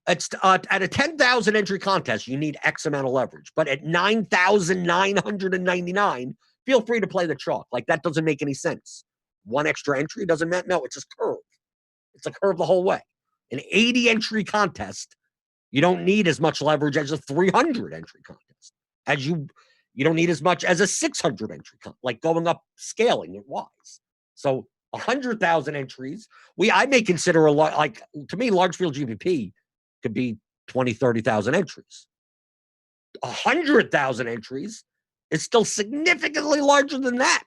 Speaker 1: at a 10,000 entry contest, you need X amount of leverage. But at 9,999, feel free to play the chalk. Like, that doesn't make any sense. One extra entry doesn't matter. No, it's just curve. It's a curve the whole way. An 80 entry contest, you don't need as much leverage as a 300 entry contest. You don't need as much as a 600 entry contest, like going up scaling it wise. So 100,000 entries, I may consider a lot, like, to me, large field GPP could be 20, 30,000 entries. 100,000 entries is still significantly larger than that.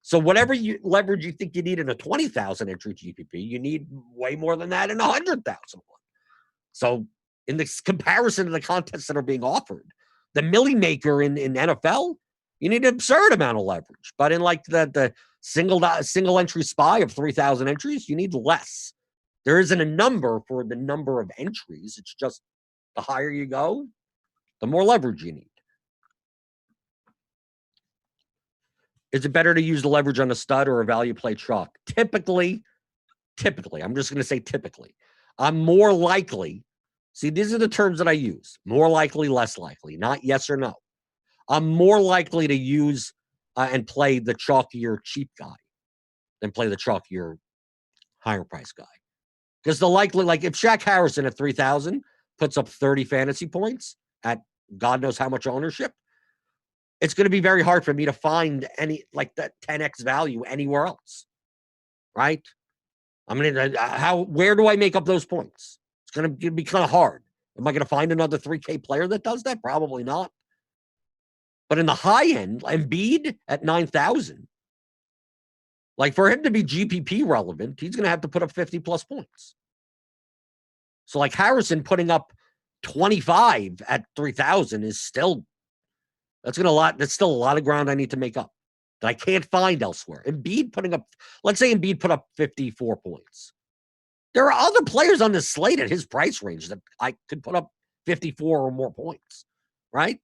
Speaker 1: So whatever leverage you think you need in a 20,000 entry GPP, you need way more than that in 100,000 one. So in this comparison to the contests that are being offered, the Millie Maker in NFL, you need an absurd amount of leverage. But in like the single entry SPY of 3,000 entries, you need less. There isn't a number for the number of entries. It's just the higher you go, the more leverage you need. Is it better to use the leverage on a stud or a value play chalk? Typically, I'm just going to say typically. I'm more likely. See, these are the terms that I use. More likely, less likely. Not yes or no. I'm more likely to use and play the chalkier cheap guy than play the chalkier higher price guy. Because like if Shaq Harrison at 3,000 puts up 30 fantasy points at God knows how much ownership, it's going to be very hard for me to find any like that 10x value anywhere else, right? I mean, where do I make up those points? It's going to be kind of hard. Am I going to find another 3K player that does that? Probably not. But in the high end, Embiid at 9,000, like for him to be GPP relevant, he's going to have to put up 50 plus points. So like Harrison putting up 25 at 3,000 is still, that's still a lot of ground I need to make up that I can't find elsewhere. Let's say Embiid put up 54 points. There are other players on this slate at his price range that I could put up 54 or more points, right?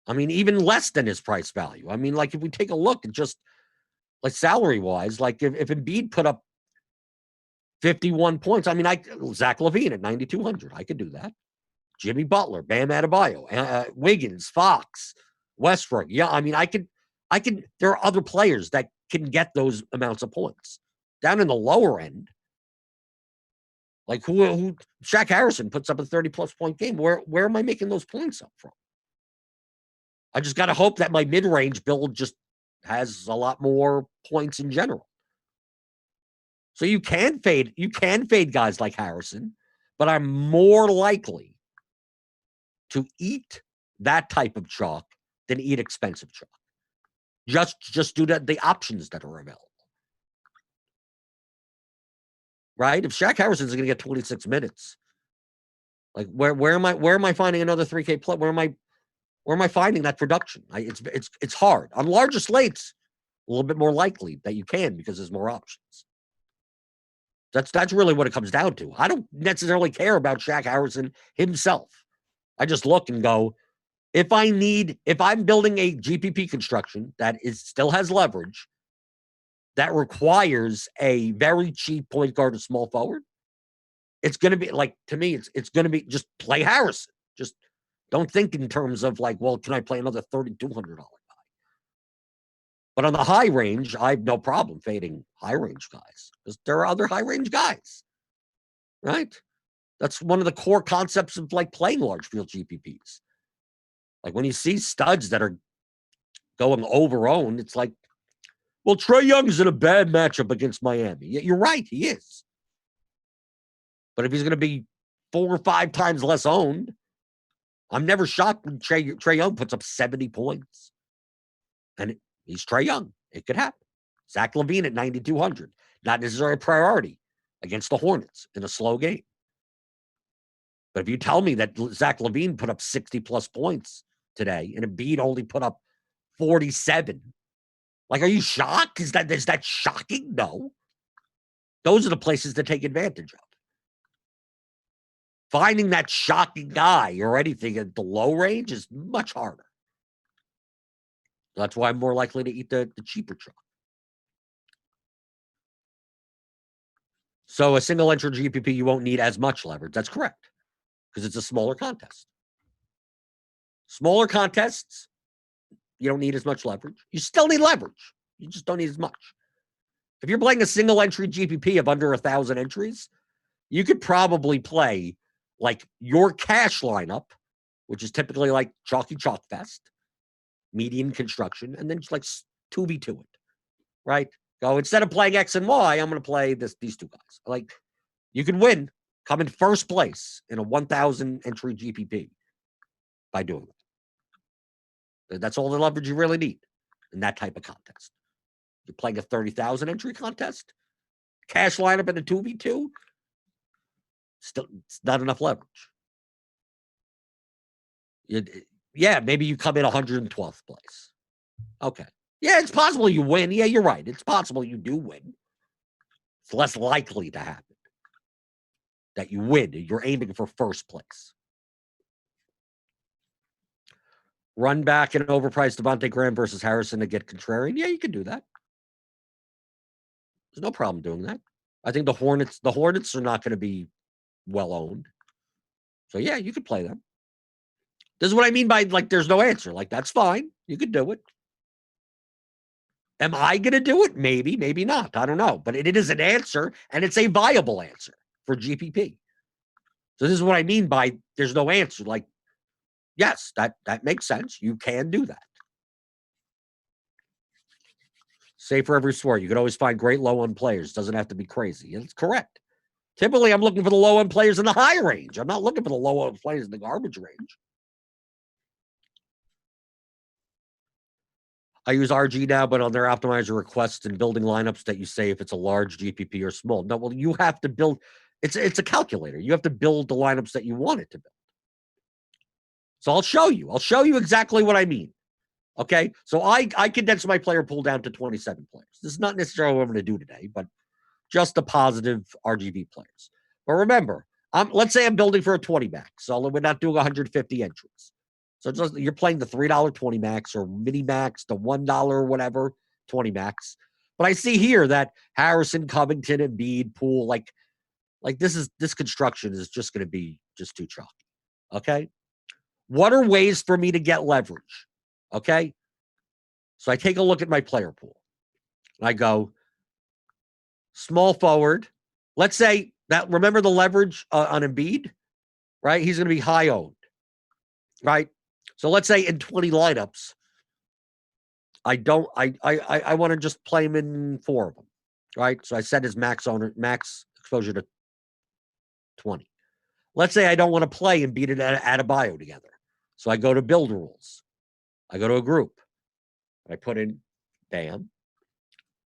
Speaker 1: I mean, even less than his price value. I mean, like if we take a look at just like salary wise, like if Embiid put up 51 points, I mean, Zach LaVine at 9,200, I could do that. Jimmy Butler, Bam Adebayo, Wiggins, Fox, Westbrook. Yeah, I mean, there are other players that can get those amounts of points. Down in the lower end, like who Shaq Harrison puts up a 30-plus point game. Where am I making those points up from? I just got to hope that my mid-range build just has a lot more points in general. So you can fade guys like Harrison, but I'm more likely to eat that type of chalk than eat expensive chalk. Just due to the options that are available. Right? If Shaq Harrison's going to get 26 minutes, like where am I finding another 3K play? Where am I finding that production? It's hard. On larger slates, a little bit more likely that you can because there's more options. That's really what it comes down to. I don't necessarily care about Shaq Harrison himself. I just look and go, if I'm building a GPP construction that still has leverage, that requires a very cheap point guard or small forward, it's going to be like, to me, it's going to be just play Harrison. Just don't think in terms of like, well, can I play another $3,200 guy? But on the high range, I have no problem fading high range guys because there are other high range guys, right? That's one of the core concepts of like playing large field GPPs. Like when you see studs that are going over owned, it's like, well, Trae Young's in a bad matchup against Miami. Yeah, you're right, he is. But if he's going to be 4 or 5 times less owned, I'm never shocked when Trae Young puts up 70 points. And he's Trae Young. It could happen. Zach LaVine at 9,200. Not necessarily a priority against the Hornets in a slow game. But if you tell me that Zach LaVine put up 60-plus points today and Embiid only put up 47, like, are you shocked? Is that shocking? No. Those are the places to take advantage of. Finding that shocking guy or anything at the low range is much harder. That's why I'm more likely to eat the cheaper chalk. So a single entry GPP, you won't need as much leverage. That's correct, because it's a smaller contest. Smaller contests, you don't need as much leverage. You still need leverage. You just don't need as much. If you're playing a single entry GPP of under 1,000 entries, you could probably play like your cash lineup, which is typically like Chalky Chalk Fest, median construction, and then just like 2v2 it, right? Go, instead of playing X and Y, I'm going to play these two guys. Like, you can win, come in first place in a 1,000 entry GPP by doing that. That's all the leverage you really need in that type of contest. You're playing a 30,000 entry contest, cash lineup in a 2v2, still, it's not enough leverage. Yeah, maybe you come in 112th place. Okay. Yeah, it's possible you win. Yeah, you're right. It's possible you do win. It's less likely to happen that you win. You're aiming for first place. Run back and overpriced Devontae Graham versus Harrison to get contrarian. Yeah, you can do that. There's no problem doing that. I think the Hornets are not going to be well owned. So yeah, you could play them. This is what I mean by like there's no answer. Like, that's fine. You could do it. Am I going to do it? Maybe, maybe not. I don't know. But it is an answer, and it's a viable answer for GPP. So this is what I mean by there's no answer. Like, yes, that makes sense. You can do that. Say for every sport, you can always find great low-end players. Doesn't have to be crazy. It's correct. Typically, I'm looking for the low-end players in the high range. I'm not looking for the low-end players in the garbage range. I use RG now, but on their optimizer requests and building lineups that you say if it's a large GPP or small. No, well, you have to build. It's a calculator. You have to build the lineups that you want it to build. So I'll show you. I'll show you exactly what I mean. Okay? So I condense my player pool down to 27 players. This is not necessarily what I'm going to do today, but just the positive RGB players. But remember, let's say I'm building for a 20 max. So we're not doing 150 entries. So you're playing the $3 20 max or mini max, the $1 whatever 20 max. But I see here that Harrison, Covington, and Embiid, Poole, like this construction is just going to be just too chalky. Okay. What are ways for me to get leverage? Okay? So I take a look at my player pool. And I go, small forward. Let's say that, remember the leverage on Embiid, right? He's going to be high owned, right? So let's say in 20 lineups, I want to just play him in 4 of them, right? So I set his max exposure to 20. Let's say I don't want to play and beat it at a bio together. So I go to build rules. I go to a group. I put in Bam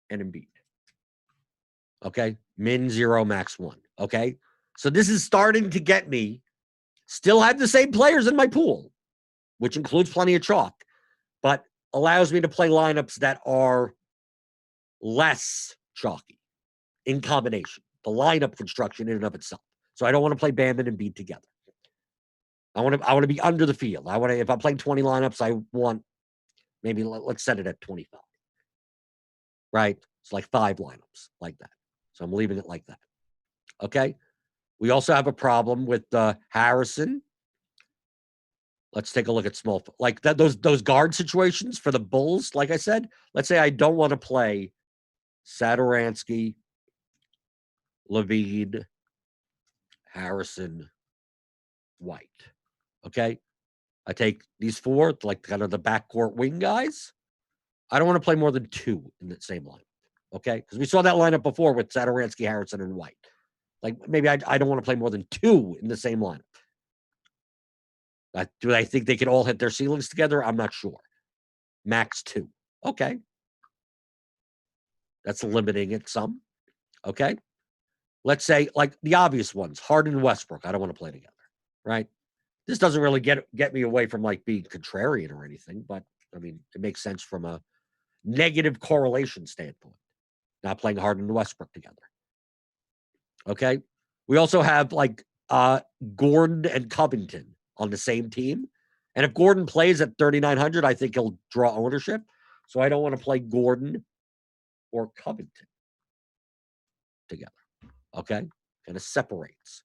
Speaker 1: and Embiid. Okay. Min 0, max 1. Okay. So this is starting to get me, still have the same players in my pool, which includes plenty of chalk, but allows me to play lineups that are less chalky in combination. The lineup construction in and of itself. So I don't want to play Bam and Embiid together. I want to be under the field. If I'm playing 20 lineups, I want maybe let's set it at 25. Right? It's like 5 lineups like that. So I'm leaving it like that. Okay. We also have a problem with Harrison. Let's take a look at small, like that. Those guard situations for the Bulls. Like I said, let's say I don't want to play Satoransky, Levine, Harrison, White. Okay. I take these 4, like kind of the backcourt wing guys. I don't want to play more than 2 in the same lineup. Okay. Because we saw that lineup before with Satoransky, Harrison, and White. Like maybe I don't want to play more than 2 in the same lineup. Do I think they could all hit their ceilings together? I'm not sure. Max 2. Okay. That's limiting it some. Okay. Let's say like the obvious ones, Harden and Westbrook. I don't want to play together. Right. This doesn't really get me away from like being contrarian or anything, but I mean, it makes sense from a negative correlation standpoint. Not playing Harden and Westbrook together. Okay. We also have like Gordon and Covington on the same team. And if Gordon plays at 3,900, I think he'll draw ownership. So I don't want to play Gordon or Covington together. Okay. Kind of separates.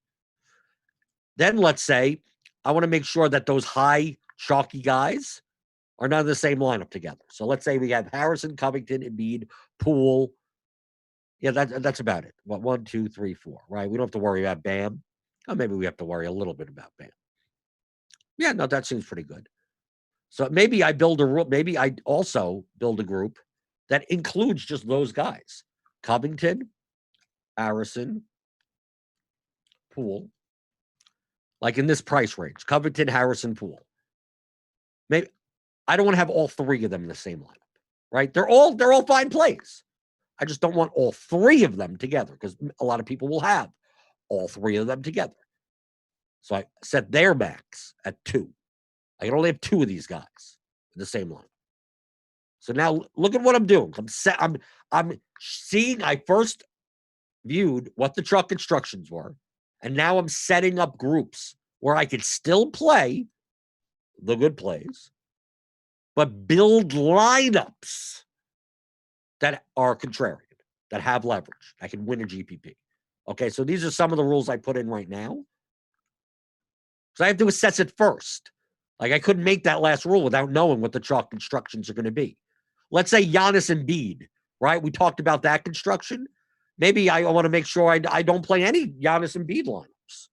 Speaker 1: Then let's say I want to make sure that those high chalky guys are not in the same lineup together. So let's say we have Harrison, Covington, Embiid, Poole. Yeah, that's about it. 1, 2, 3, 4, right? We don't have to worry about Bam. Oh, maybe we have to worry a little bit about Bam. Yeah, no, that seems pretty good. So maybe I maybe I also build a group that includes just those guys. Covington, Harrison, Poole. Like in this price range. Covington, Harrison, Poole. Maybe I don't want to have all 3 of them in the same lineup. Right? They're all fine plays. I just don't want all 3 of them together because a lot of people will have all 3 of them together. So I set their max at 2. I can only have 2 of these guys in the same line. So now look at what I'm doing. I'm seeing. I first viewed what the truck instructions were, and now I'm setting up groups where I could still play the good plays, but build lineups that are contrarian, that have leverage. I can win a GPP. Okay, so these are some of the rules I put in right now. So I have to assess it first. Like I couldn't make that last rule without knowing what the chalk constructions are going to be. Let's say Giannis and Embiid, right? We talked about that construction. Maybe I want to make sure I don't play any Giannis and Embiid lineups.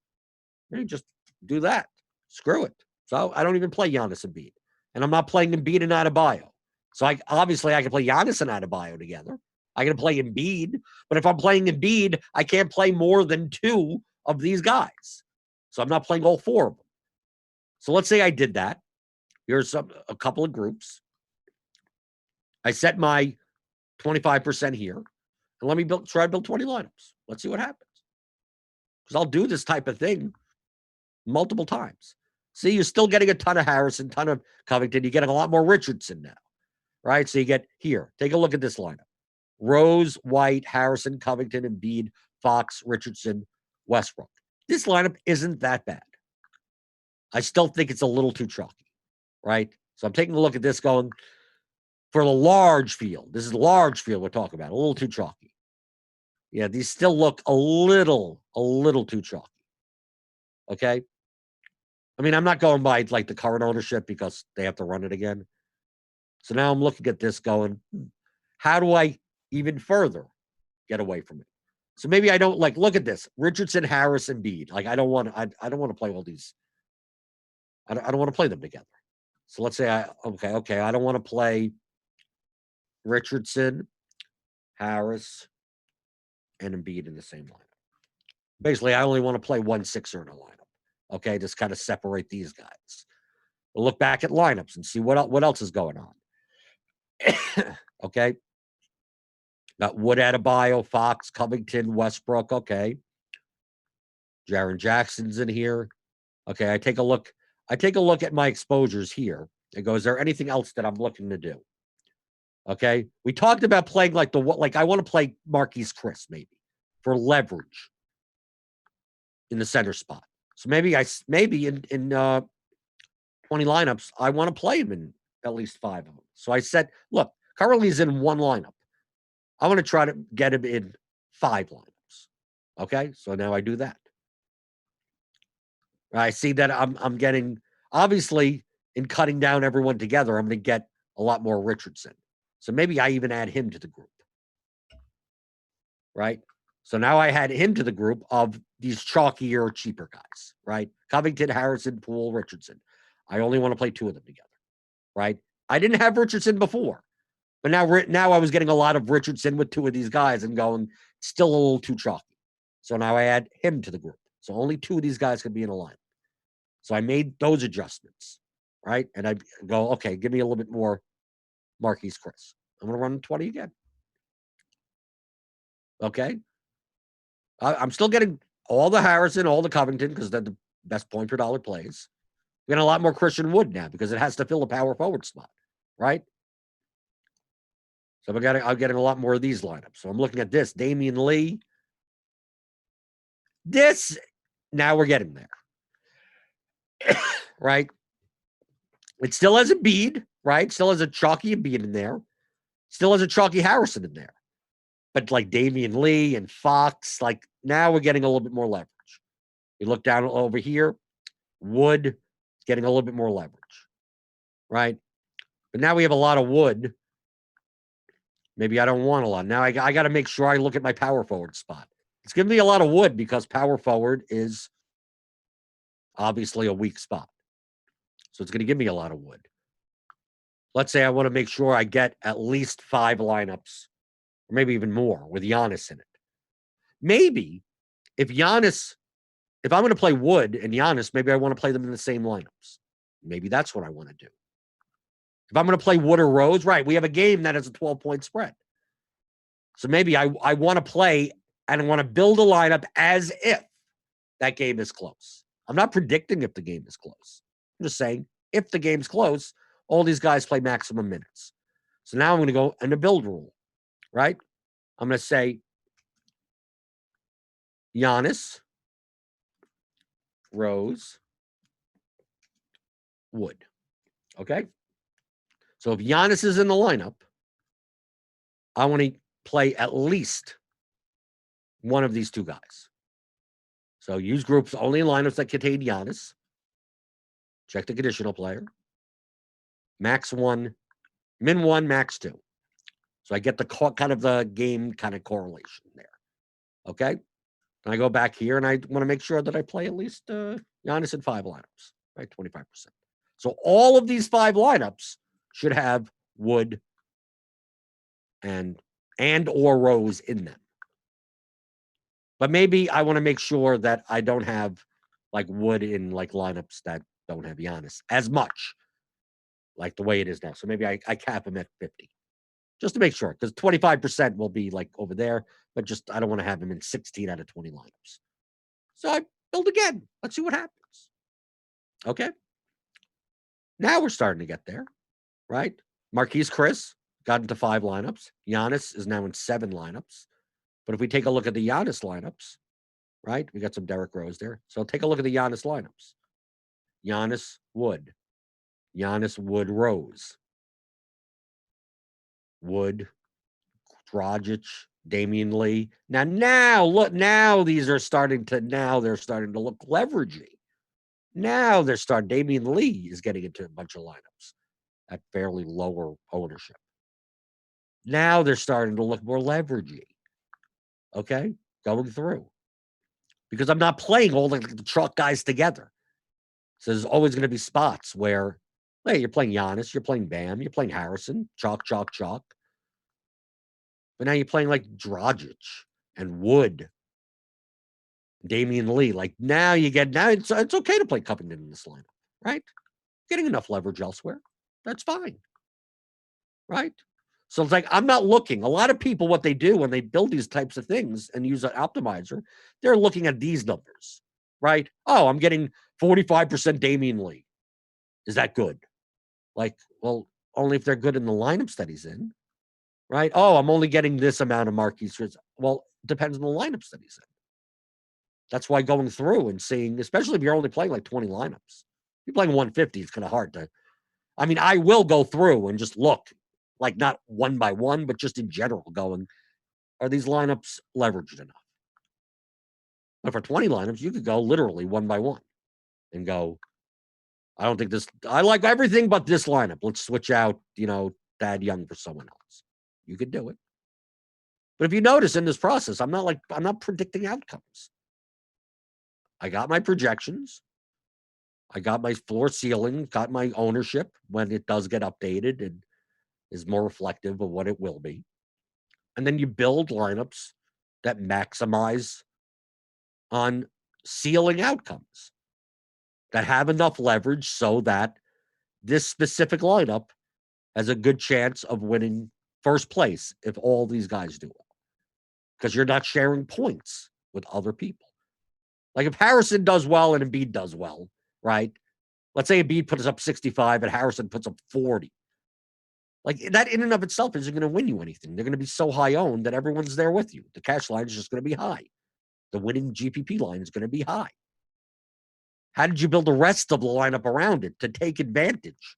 Speaker 1: Maybe just do that. Screw it. So I don't even play Giannis and Embiid. And I'm not playing Embiid and Adebayo. So obviously I can play Giannis and Adebayo together. I can play Embiid. But if I'm playing Embiid, I can't play more than 2 of these guys. So I'm not playing all 4 of them. So let's say I did that. Here's a couple of groups. I set my 25% here. And let me try to build 20 lineups. Let's see what happens. Because I'll do this type of thing multiple times. See, you're still getting a ton of Harrison, ton of Covington. You're getting a lot more Richardson now, right? So you get here. Take a look at this lineup. Rose, White, Harrison, Covington, Embiid, Fox, Richardson, Westbrook. This lineup isn't that bad. I still think it's a little too chalky, right? So I'm taking a look at this going, for the large field, this is the large field we're talking about, a little too chalky. Yeah, these still look a little too chalky. Okay? I mean, I'm not going by like the current ownership because they have to run it again. So now I'm looking at this going, how do I even further get away from it? So maybe I don't look at this. Richardson, Harris, and Bede. I don't want to play all these. I don't want to play them together. So let's say I don't want to play Richardson, Harris, and Embiid in the same lineup. Basically, I only want to play 1 6er in a lineup. Okay, just kind of separate these guys. We'll look back at lineups and see what else is going on. Okay. Got Wood, Adebayo, Fox, Covington, Westbrook. Okay. Jaren Jackson's in here. Okay, I take a look at my exposures here and go, is there anything else that I'm looking to do? Okay. We talked about playing I want to play Marquise Chris maybe for leverage in the center spot. So maybe in 20 lineups, I want to play him in at least 5 of them. So I said, look, currently he's in 1 lineup. I want to try to get him in 5 lineups. Okay, so now I do that. I see that I'm getting, obviously, in cutting down everyone together, I'm going to get a lot more Richardson. So maybe I even add him to the group. Right? So now I had him to the group of these chalkier, cheaper guys. Right? Covington, Harrison, Poole, Richardson. I only want to play 2 of them together. Right? I didn't have Richardson before. But now I was getting a lot of Richardson with 2 of these guys and going, still a little too chalky. So now I add him to the group. So only 2 of these guys could be in a line. So I made those adjustments, right? And I go, okay, give me a little bit more Marquise Chris. I'm going to run 20 again. Okay? I'm still getting all the Harrison, all the Covington, because they're the best point per dollar plays. We're getting a lot more Christian Wood now because it has to fill a power forward spot, right? So I'm getting a lot more of these lineups. So I'm looking at this. Damian Lee. This, now we're getting there. Right? It still has a Embiid, right? Still has a chalky Embiid in there. Still has a chalky Harrison in there. But like Damian Lee and Fox, now we're getting a little bit more leverage. You look down over here, Wood getting a little bit more leverage, right? But now we have a lot of Wood. Maybe I don't want a lot. Now I got to make sure I look at my power forward spot. It's giving me a lot of Wood because power forward is obviously a weak spot. So it's going to give me a lot of Wood. Let's say I want to make sure I get at least 5 lineups, or maybe even more, with Giannis in it. Maybe if I'm going to play Wood and Giannis, maybe I want to play them in the same lineups. Maybe that's what I want to do. If I'm going to play Wood or Rose, right, we have a game that has a 12-point spread. So maybe I want to play and I want to build a lineup as if that game is close. I'm not predicting if the game is close. I'm just saying if the game's close, all these guys play maximum minutes. So now I'm going to go in the build rule, right? I'm going to say Giannis, Rose, Wood. Okay? So if Giannis is in the lineup, I want to play at least one of these 2 guys. So use groups only in lineups that contain Giannis. Check the conditional player. Max 1, min 1, max 2. So I get the kind of the game kind of correlation there. Okay? And I go back here and I want to make sure that I play at least Giannis in 5 lineups, right? 25%. So all of these 5 lineups should have Wood and or Rose in them. But maybe I want to make sure that I don't have Wood in lineups that don't have Giannis as much, like the way it is now. So maybe I cap him at 50 just to make sure, because 25% will be over there, but just I don't want to have him in 16 out of 20 lineups. So I build again. Let's see what happens. Okay. Now we're starting to get there, right? Marquise Chris got into 5 lineups. Giannis is now in 7 lineups. But if we take a look at the Giannis lineups, right? We got some Derrick Rose there. So take a look at the Giannis lineups. Giannis, Wood. Giannis, Wood, Rose. Wood, Dragic, Damian Lee. Now look, they're starting to look leveragey. Now Damian Lee is getting into a bunch of lineups. at fairly lower ownership. Now they're starting to look more leveragey. Okay, going through because I'm not playing all the chalk guys together. So there's always going to be spots where, hey, you're playing Giannis, you're playing Bam, you're playing Harrison, chalk, chalk, chalk. But now you're playing like Dragic and Wood, Damian Lee. Like now it's okay to play Covington in this lineup, right? Getting enough leverage elsewhere. That's fine. Right? So it's like I'm not looking. A lot of people, what they do when they build these types of things and use an optimizer, they're looking at these numbers, right? Oh, I'm getting 45% Damian Lee. Is that good? Like, well, only if they're good in the lineups that he's in, right? Oh, I'm only getting this amount of Marquise. Well, it depends on the lineups that he's in. That's why going through and seeing, especially if you're only playing like 20 lineups, if you're playing 150, it's kind of hard to. I mean, I will go through and just look, like not one by one, but just in general, going, are these lineups leveraged enough? But for 20 lineups, you could go literally one by one and go, I don't think this, I like everything but this lineup. Let's switch out, Thad Young for someone else. You could do it. But if you notice in this process, I'm not predicting outcomes. I got my projections. I got my floor ceiling, got my ownership when it does get updated and is more reflective of what it will be. And then you build lineups that maximize on ceiling outcomes that have enough leverage so that this specific lineup has a good chance of winning first place if all these guys do well. Because you're not sharing points with other people. Like if Harrison does well and Embiid does well, right? Let's say Embiid puts up 65 and Harrison puts up 40. Like that in and of itself isn't going to win you anything. They're going to be so high owned that everyone's there with you. The cash line is just going to be high. The winning GPP line is going to be high. How did you build the rest of the lineup around it to take advantage?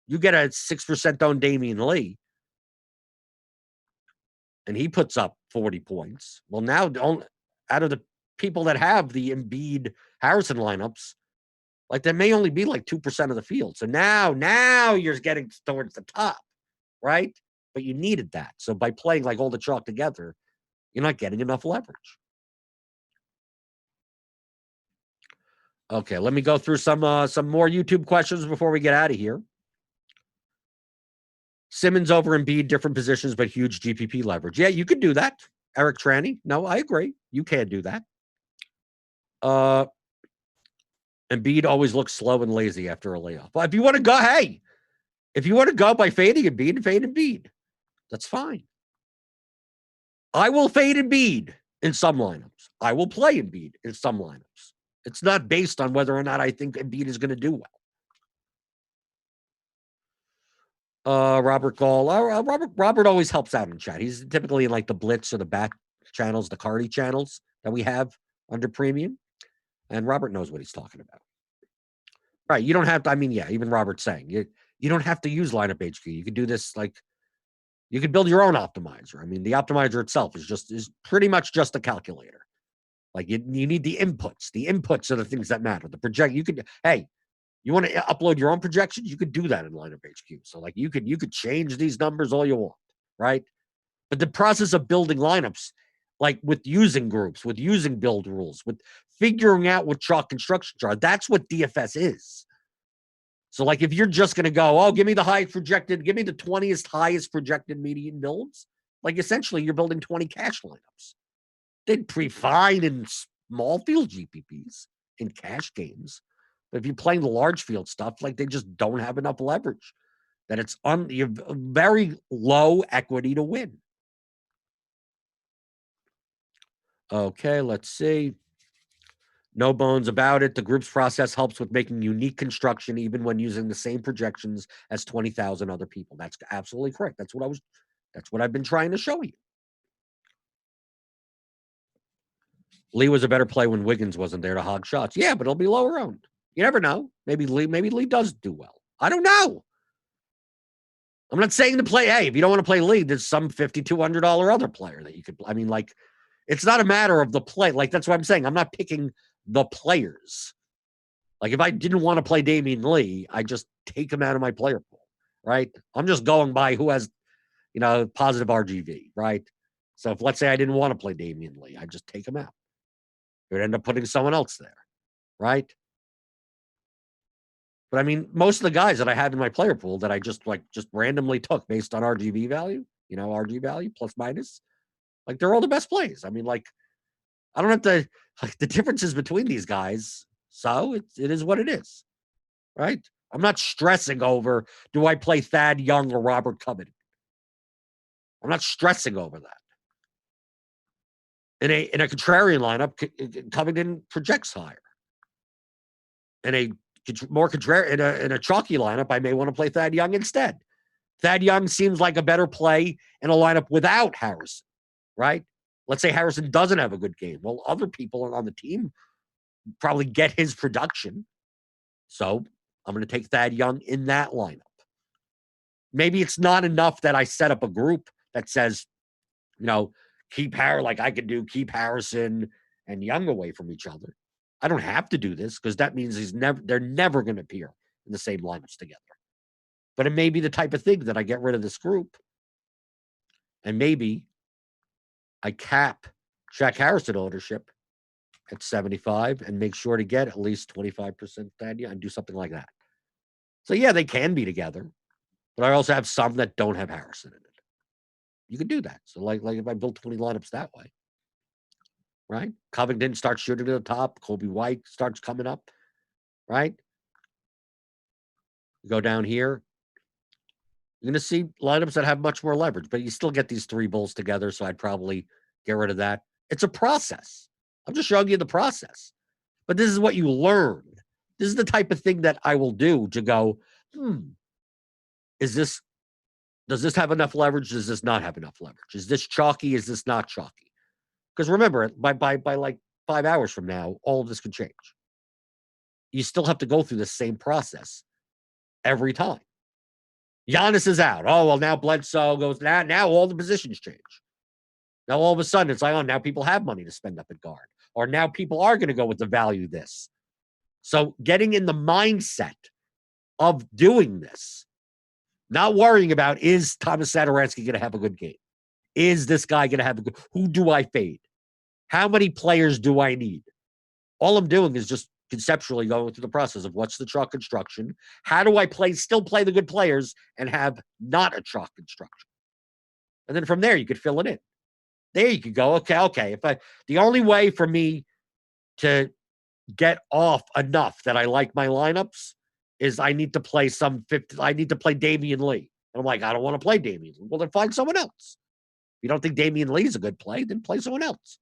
Speaker 1: You get a 6% owned Damian Lee, and he puts up 40 points. Well, now out of the people that have the Embiid Harrison lineups, like there may only be like 2% of the field. So now you're getting towards the top, right? But you needed that. So by playing like all the chalk together, you're not getting enough leverage. Okay, let me go through some more YouTube questions before we get out of here. Simmons over Embiid, different positions, but huge GPP leverage. Yeah, you could do that. Eric Tranny. No, I agree. You can do that. Embiid always looks slow and lazy after a layoff. But if you want to go, if you want to go by fading Embiid, fade Embiid. That's fine. I will fade Embiid in some lineups. I will play Embiid in some lineups. It's not based on whether or not I think Embiid is going to do well. Robert Gall. Robert always helps out in chat. He's typically in like the Blitz or the back channels, the Cardi channels that we have under premium. And Robert knows what he's talking about. Right. You don't have to, even Robert's saying you don't have to use lineup HQ. You could do this like you could build your own optimizer. The optimizer itself is pretty much just a calculator. Like you need the inputs. The inputs are the things that matter. The project you want to upload your own projections? You could do that in lineup HQ. So like you could change these numbers all you want, right? But the process of building lineups, like with using groups, with using build rules, with figuring out what chalk constructions are, that's what DFS is. So like if you're just going to go, give me the highest projected, give me the 20th highest projected median builds, like essentially you're building 20 cash lineups. They'd fine in small field GPPs, in cash games. But if you're playing the large field stuff, like they just don't have enough leverage. That it's you're very low equity to win. Okay, let's see. No bones about it. The group's process helps with making unique construction, even when using the same projections as 20,000 other people. That's absolutely correct. That's what I've been trying to show you. Lee was a better play when Wiggins wasn't there to hog shots. Yeah, but it'll be lower owned. You never know. Maybe Lee does do well. I don't know. I'm not saying to play. Hey, if you don't want to play Lee, there's some $5,200 other player that you could. It's not a matter of the play. Like that's what I'm saying. I'm not picking the players. Like if I didn't want to play Damian Lee, I just take him out of my player pool, right? I'm just going by who has, positive RGV, right? So if let's say I didn't want to play Damian Lee, I just take him out. It would end up putting someone else there, right? But I mean, most of the guys that I have in my player pool that I just randomly took based on RGV value, RG value plus minus, like they're all the best plays. I mean, like I don't have to like the differences between these guys. So it is what it is, right? I'm not stressing over do I play Thad Young or Robert Covington. I'm not stressing over that. In a contrarian lineup, Covington projects higher. In a more contrarian in a chalky lineup, I may want to play Thad Young instead. Thad Young seems like a better play in a lineup without Harrison, right? Let's say Harrison doesn't have a good game. Well, other people on the team probably get his production. So I'm going to take Thad Young in that lineup. Maybe it's not enough that I set up a group that says, keep Harrison and Young away from each other. I don't have to do this because that means they're never going to appear in the same lineups together. But it may be the type of thing that I get rid of this group and maybe I cap Shaq Harrison ownership at 75 and make sure to get at least 25% Thad Young and do something like that. So yeah, they can be together, but I also have some that don't have Harrison in it. You can do that. So like if I build 20 lineups that way, right? Covington starts shooting to the top. Kobe White starts coming up, right? You go down here. You're going to see lineups that have much more leverage, but you still get these three bulls together. So I'd probably get rid of that. It's a process. I'm just showing you the process. But this is what you learn. This is the type of thing that I will do to go, does this have enough leverage? Does this not have enough leverage? Is this chalky? Is this not chalky? Because remember, by like 5 hours from now, all of this could change. You still have to go through the same process every time. Giannis is out. Oh, well, now Bledsoe goes. Now all the positions change. Now all of a sudden it's like, now people have money to spend up at guard. Or now people are going to go with the value this. So getting in the mindset of doing this, not worrying about, is Thomas Satoransky going to have a good game? Is this guy going to have a good? Who do I fade? How many players do I need? All I'm doing is just conceptually going through the process of what's the chalk construction? How do I still play the good players and have not a chalk construction? And then from there, you could fill it in. There you could go, okay. The only way for me to get off enough that I like my lineups is I need to play I need to play Damian Lee. And I'm like, I don't want to play Damian Lee. Well, then find someone else. If you don't think Damian Lee is a good play, then play someone else.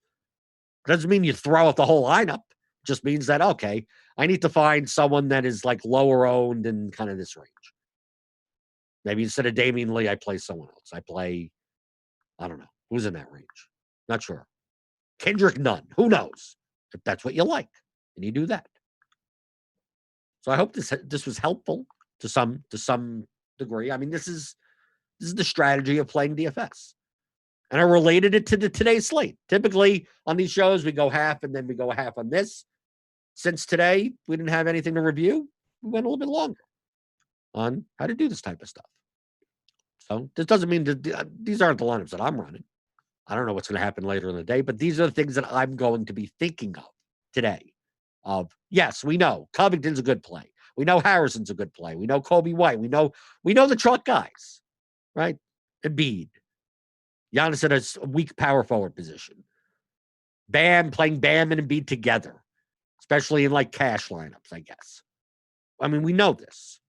Speaker 1: It doesn't mean you throw out the whole lineup. It just means that, okay, I need to find someone that is like lower owned in kind of this range. Maybe instead of Damian Lee, I play someone else. I play, I don't know, who's in that range? Not sure. Kendrick Nunn. Who knows? If that's what you like, and you do that. So I hope this was helpful to some degree. I mean, this is the strategy of playing DFS. And I related it to today's slate. Typically on these shows, we go half and then we go half on this. Since today, we didn't have anything to review. We went a little bit longer on how to do this type of stuff. So this doesn't mean that these aren't the lineups that I'm running. I don't know what's going to happen later in the day, but these are the things that I'm going to be thinking of today. Yes, we know Covington's a good play. We know Harrison's a good play. We know Kobe White. We know the chalk guys, right? Embiid. Giannis in a weak power forward position. Bam, playing Bam and Embiid together, especially in like cash lineups, I guess. I mean, we know this.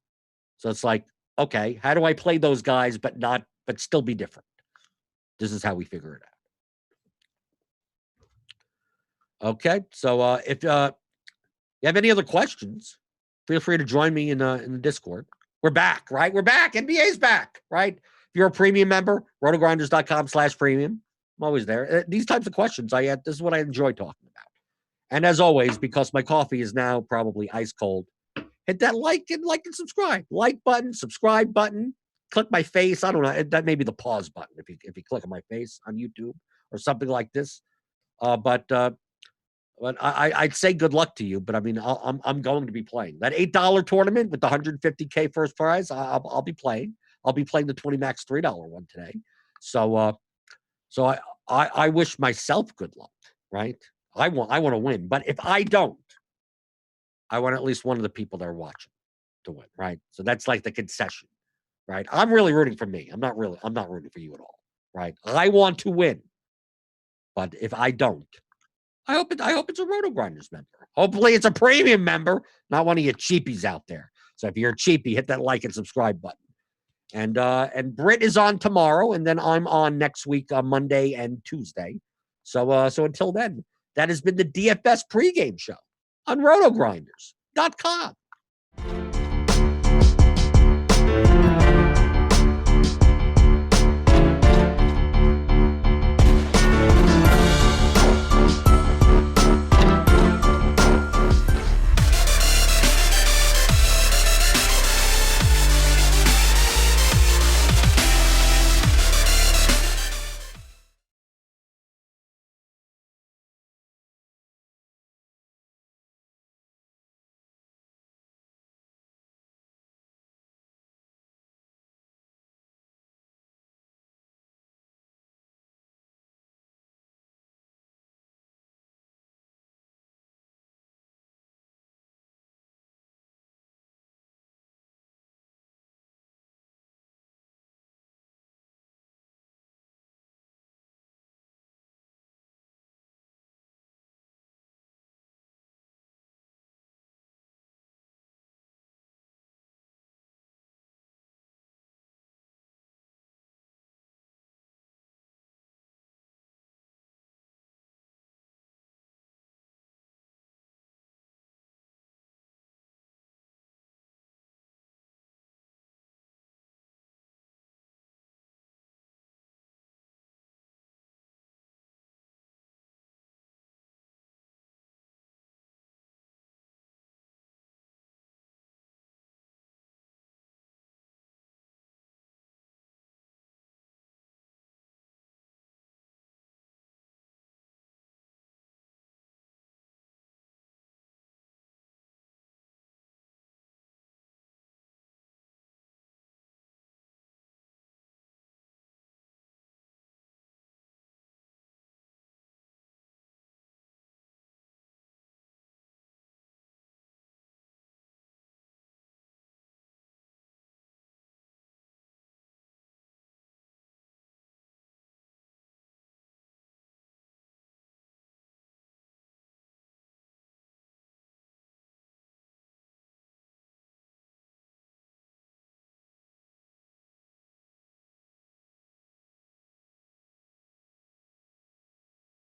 Speaker 1: So it's like, okay, how do I play those guys but still be different? This is how we figure it out. Okay, so if you have any other questions, feel free to join me in the Discord. We're back, right? We're back. NBA's back, right? If you're a premium member, rotogrinders.com/premium. I'm always there. These types of questions, this is what I enjoy talking about. And as always, because my coffee is now probably ice cold, hit that like and subscribe. Like button, subscribe button, click my face. I don't know. That may be the pause button if you click on my face on YouTube or something like this. But But I'd say good luck to you. But I mean, I'm going to be playing that $8 tournament with the 150K first prize. I'll be playing. I'll be playing the 20 max $3 one today. So I wish myself good luck. Right? I want to win. But if I don't, I want at least one of the people that are watching to win. Right? So that's like the concession. Right? I'm really rooting for me. I'm not rooting for you at all. Right? I want to win. But if I don't, I hope it's a RotoGrinders member. Hopefully it's a premium member, not one of you cheapies out there. So if you're a cheapie, hit that like and subscribe button. And Britt is on tomorrow, and then I'm on next week on Monday and Tuesday. So until then, that has been the DFS pregame show on RotoGrinders.com.